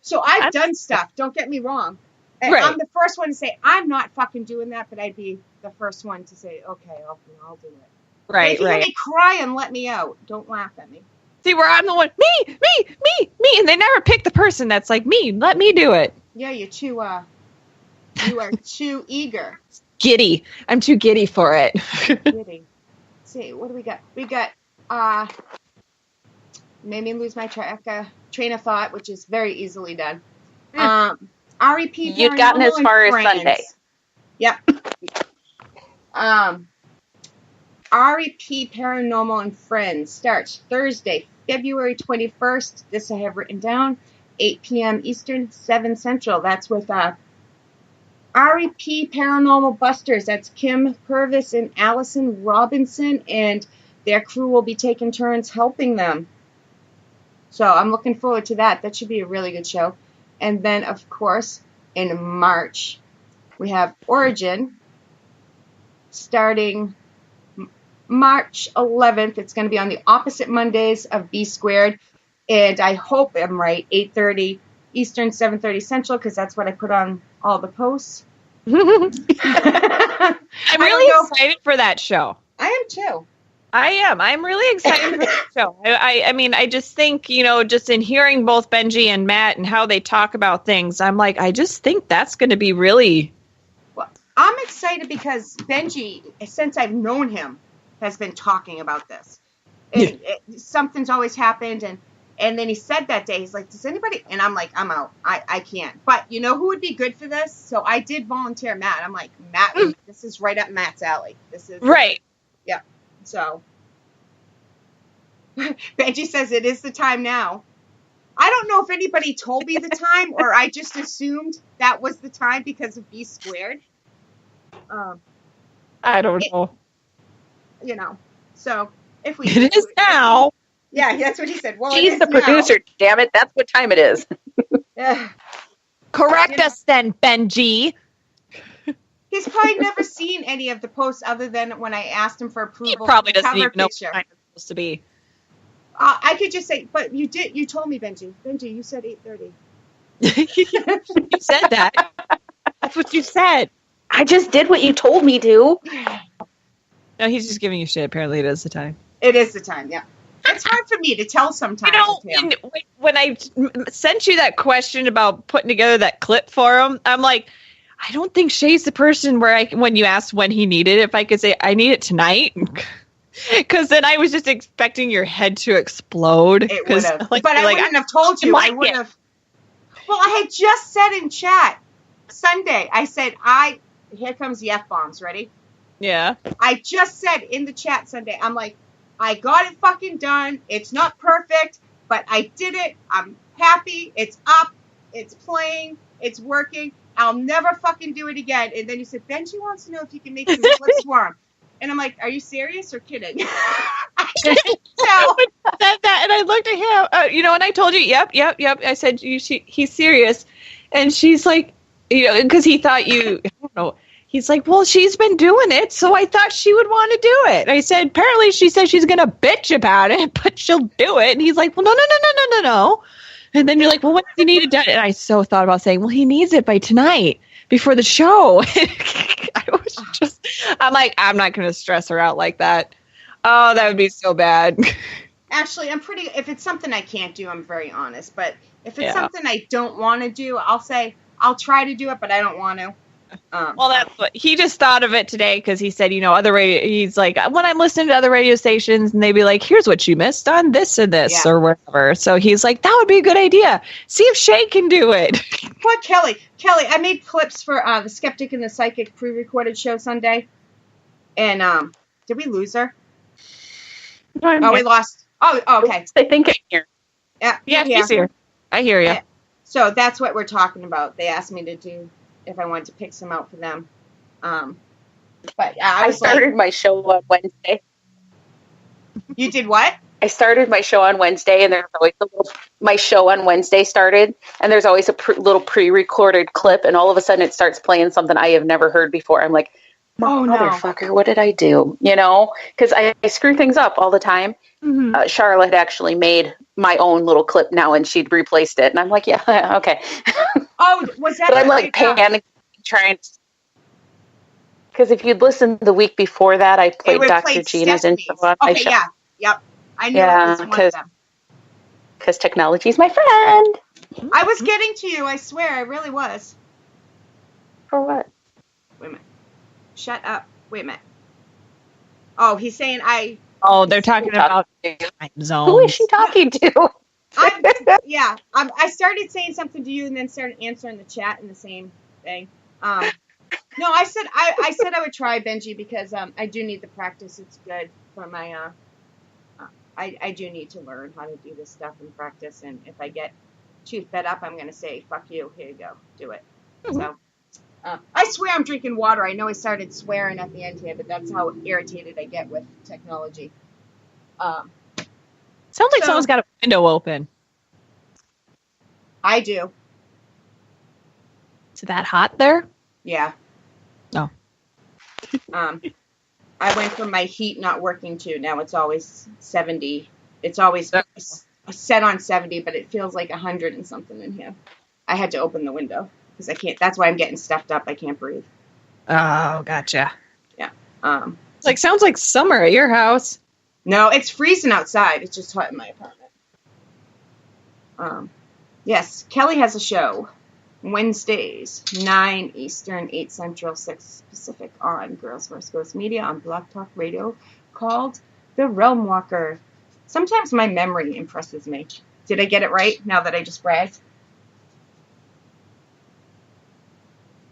So I've done stuff. Don't get me wrong. And Right. I'm the first one to say, I'm not fucking doing that, but I'd be the first one to say, okay, I'll do it. Right, If you hear right. me cry and let me out, don't laugh at me. See, where I'm the one, me, and they never pick the person that's like me. Let me do it. Yeah, you are too eager. Giddy. I'm too giddy for it. Giddy. See, what do we got? We got, made me lose my train of thought, which is very easily done. REP You'd gotten as Paranormal far and as Sunday. Yep. REP Paranormal and Friends starts Thursday, February 21st. This I have written down. 8 p.m. Eastern, 7 Central. That's with REP Paranormal Busters. That's Kim Purvis and Allison Robinson, and their crew will be taking turns helping them. So I'm looking forward to that. That should be a really good show. And then, of course, in March, we have Origin starting March 11th. It's going to be on the opposite Mondays of B Squared. And I hope I'm right, 8:30 Eastern, 7:30 Central, because that's what I put on all the posts. I'm really excited for that show. I am too. I am. I'm really excited for that show. I mean, I just think, just in hearing both Benji and Matt and how they talk about things, I'm like, I just think that's going to be really... Well, I'm excited because Benji, since I've known him, has been talking about this. And something's always happened, and then he said that day, he's like, does anybody... And I'm like, I'm out. I can't. But you know who would be good for this? So I did volunteer Matt. I'm like, Matt, this is right up Matt's alley. This is... Right. Yeah. So... Benji says it is the time now. I don't know if anybody told me the time, or I just assumed that was the time because of B Squared. I don't know. So if we... It is now. Yeah, that's what he said. Well, She's the producer, damn it. That's what time it is. Correct us then, Benji. He's probably never seen any of the posts other than when I asked him for approval. He probably doesn't even know picture. what time it's supposed to be. I could just say, but you told me, Benji. Benji, you said 8:30. You said that. That's what you said. I just did what you told me to. No, he's just giving you shit. Apparently it is the time. It is the time, yeah. It's hard for me to tell sometimes. When I sent you that question about putting together that clip for him, I'm like, I don't think Shea's the person where when you asked when he needed it, if I could say, I need it tonight. Because then I was just expecting your head to explode. It would have. Like, but I wouldn't have told you. I would have. Well, I had just said in chat Sunday, I said, here comes the F-bombs. Ready? Yeah. I just said in the chat Sunday, I'm like, I got it fucking done. It's not perfect, but I did it. I'm happy. It's up. It's playing. It's working. I'll never fucking do it again. And then you said, Benji wants to know if you can make some clips for him. And I'm like, are you serious or kidding? I didn't tell. Said that, and I looked at him, and I told you, yep. I said, he's serious. And she's like, because he thought I don't know. He's like, well, she's been doing it, so I thought she would want to do it. I said, apparently she said she's going to bitch about it, but she'll do it. And he's like, well, no. And then you're like, well, when does he need it done? And I so thought about saying, well, he needs it by tonight before the show. I'm like, I'm not going to stress her out like that. Oh, that would be so bad. Actually, if it's something I can't do, I'm very honest. But if it's something I don't want to do, I'll say, I'll try to do it, but I don't want to. Well, that's what he just thought of it today because he said, other radio. He's like, when I'm listening to other radio stations and they'd be like, here's what you missed on this and this or whatever. So he's like, that would be a good idea. See if Shea can do it. Poor Kelly. I made clips for the Skeptic and the Psychic pre-recorded show Sunday. And did we lose her? No, we lost. Oh, okay. I think I'm here. Yeah, she's here. I hear you. Yeah. So that's what we're talking about. They asked me to do if I wanted to pick some out for them. But I started my show on Wednesday. You did what? I started my show on Wednesday, and there's always my show on Wednesday started, and there's always a little pre-recorded clip, and all of a sudden it starts playing something I have never heard before. I'm like, motherfucker, what did I do? Because I screw things up all the time. Mm-hmm. Charlotte actually made my own little clip now, and she'd replaced it, and I'm like, yeah, okay. Oh, was that? But I'm like panicking, trying. Because if you'd listened the week before that, I played Dr. Gina's intro on my show. Yeah, yep. I knew it was one of them. Because technology is my friend. I was getting to you, I swear, I really was. For what? Wait a minute. Shut up. Wait a minute. Oh, he's saying Oh, they're talking about time zones. Who is she talking to? I started saying something to you and then started answering the chat in the same thing. No, I said I would try Benji because I do need the practice. It's good for my I do need to learn how to do this stuff and practice, and if I get too fed up, I'm gonna say fuck you. Here you go, do it. Mm-hmm. So I swear I'm drinking water. I know I started swearing at the end here, but that's how irritated I get with technology. Sounds like someone's got a window open. I do. Is it that hot there? Yeah. No. I went from my heat not working to now it's always 70. It's always set on 70, but it feels like 100 and something in here. I had to open the window because I can't. That's why I'm getting stuffed up. I can't breathe. Oh, gotcha. Yeah. Sounds like summer at your house. No, it's freezing outside. It's just hot in my apartment. Yes, Kelly has a show. Wednesdays, 9 Eastern, 8 Central, 6 Pacific on Girls vs. Ghosts Media on Blog Talk Radio called The Realm Walker. Sometimes my memory impresses me. Did I get it right now that I just bragged?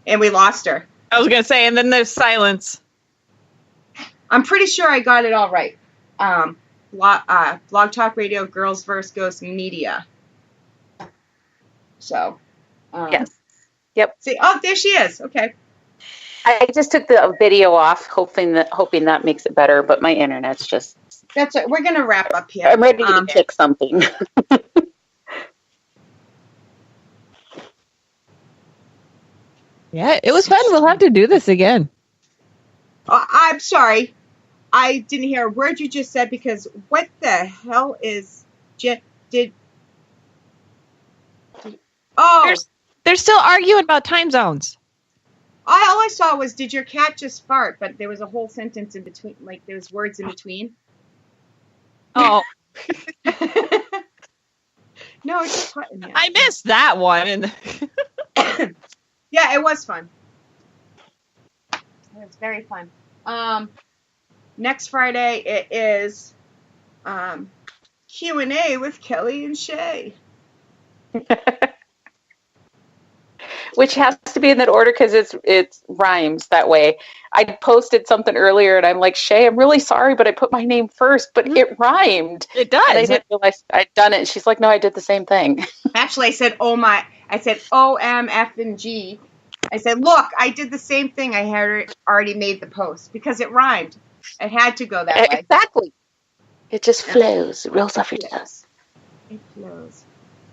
And we lost her. I was going to say, and then there's silence. I'm pretty sure I got it all right. Blog Talk Radio, Girls vs. Ghosts Media. So... yes. Yep. See, there she is. Okay. I just took the video off, hoping that makes it better, but my internet's just... That's it. We're going to wrap up here. I'm ready to pick something. Yeah, it was fun. We'll have to do this again. I'm sorry. I didn't hear a word you just said because what the hell is... Oh... They're still arguing about time zones. All I saw was, did your cat just fart? But there was a whole sentence in between, like there was words in between. Oh. No, it's just fun. Yeah. I missed that one. Yeah, it was fun. It was very fun. Next Friday, it is Q&A with Kelly and Shea. Which has to be in that order because it rhymes that way. I posted something earlier and I'm like, Shea, I'm really sorry, but I put my name first, but it rhymed. It does. And I didn't realize I'd done it. And she's like, no, I did the same thing. Actually, I said, I said, O, M, F, and G. I said, look, I did the same thing. I had already made the post because it rhymed. It had to go that way. Exactly. It just flows. It rolls off your tongue. It flows.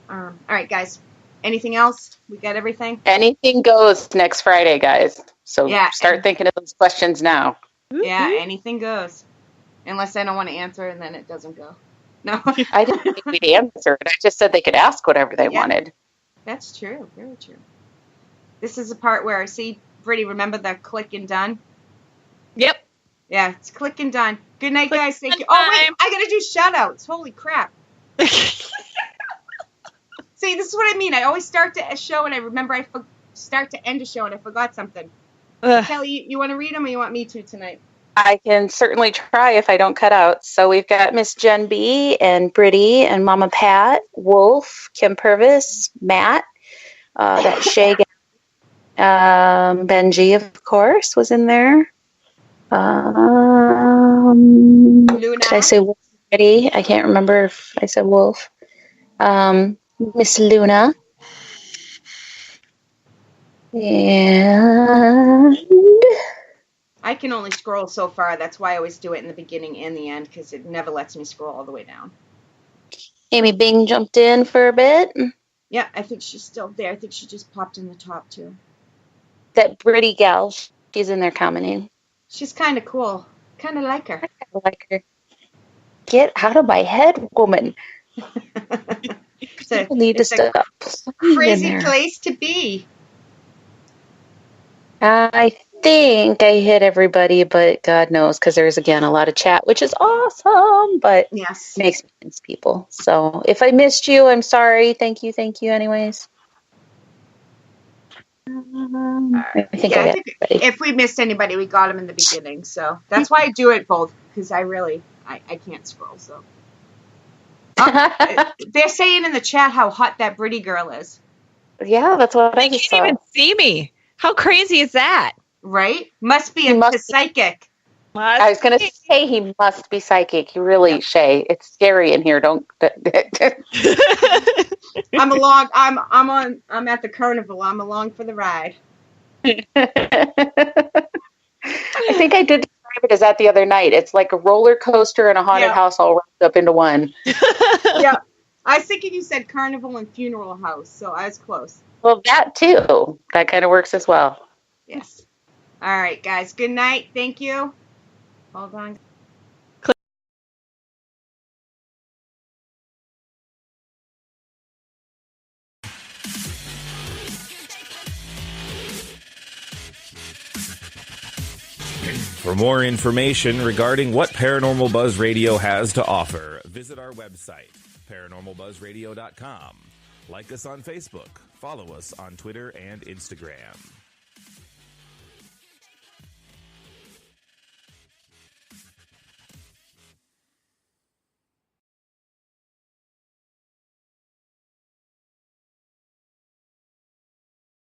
All right, guys. Anything else? We got everything? Anything goes next Friday, guys. So start thinking of those questions now. Yeah, anything goes. Unless I don't want to answer and then it doesn't go. No. I didn't think we'd answer it. I just said they could ask whatever they wanted. That's true. Very true. This is the part where, see, Britty, remember the click and done? Yep. Yeah, it's click and done. Good night, guys. Thank you. Oh, wait, I got to do shout-outs. Holy crap. See, this is what I mean. I always start a show and I remember start to end a show and I forgot something. Kelly, you want to read them or you want me to tonight? I can certainly try if I don't cut out. So we've got Miss Jen B. and Britty and Mama Pat, Wolf, Kim Purvis, Matt, that Shea, Benji, of course, was in there. Luna. Did I say Wolf already? I can't remember if I said Wolf. Miss Luna. And I can only scroll so far. That's why I always do it in the beginning and the end, because it never lets me scroll all the way down. Amy Bing jumped in for a bit. Yeah, I think she's still there. I think she just popped in the top, too. That Britty gal, she's in there commenting. She's kind of cool. Kind of like her. I kind of like her. Get out of my head, woman. People need to stop crazy place to be. I think I hit everybody, but God knows, because there's, again, a lot of chat, which is awesome, but yes, makes me miss people. So if I missed you, I'm sorry. Thank you anyways. I think I got everybody. If we missed anybody, we got them in the beginning. So that's why I do it both, because I can't scroll. So they're saying in the chat how hot that Britty girl is. Yeah, that's what I just saw. Can't even see me. How crazy is that? Right? Must be a psychic. I was going to say he must be psychic. He really, Shea. It's scary in here. Don't. I'm along. I'm at the carnival. I'm along for the ride. I think I did describe it as that the other night. It's like a roller coaster and a haunted house all wrapped up into one. Yeah. I was thinking you said carnival and funeral house, so I was close. Well, that too. That kind of works as well. Yes. All right, guys. Good night. Thank you. Hold on. For more information regarding what Paranormal Buzz Radio has to offer, visit our website, paranormalbuzzradio.com. Like us on Facebook, follow us on Twitter and Instagram.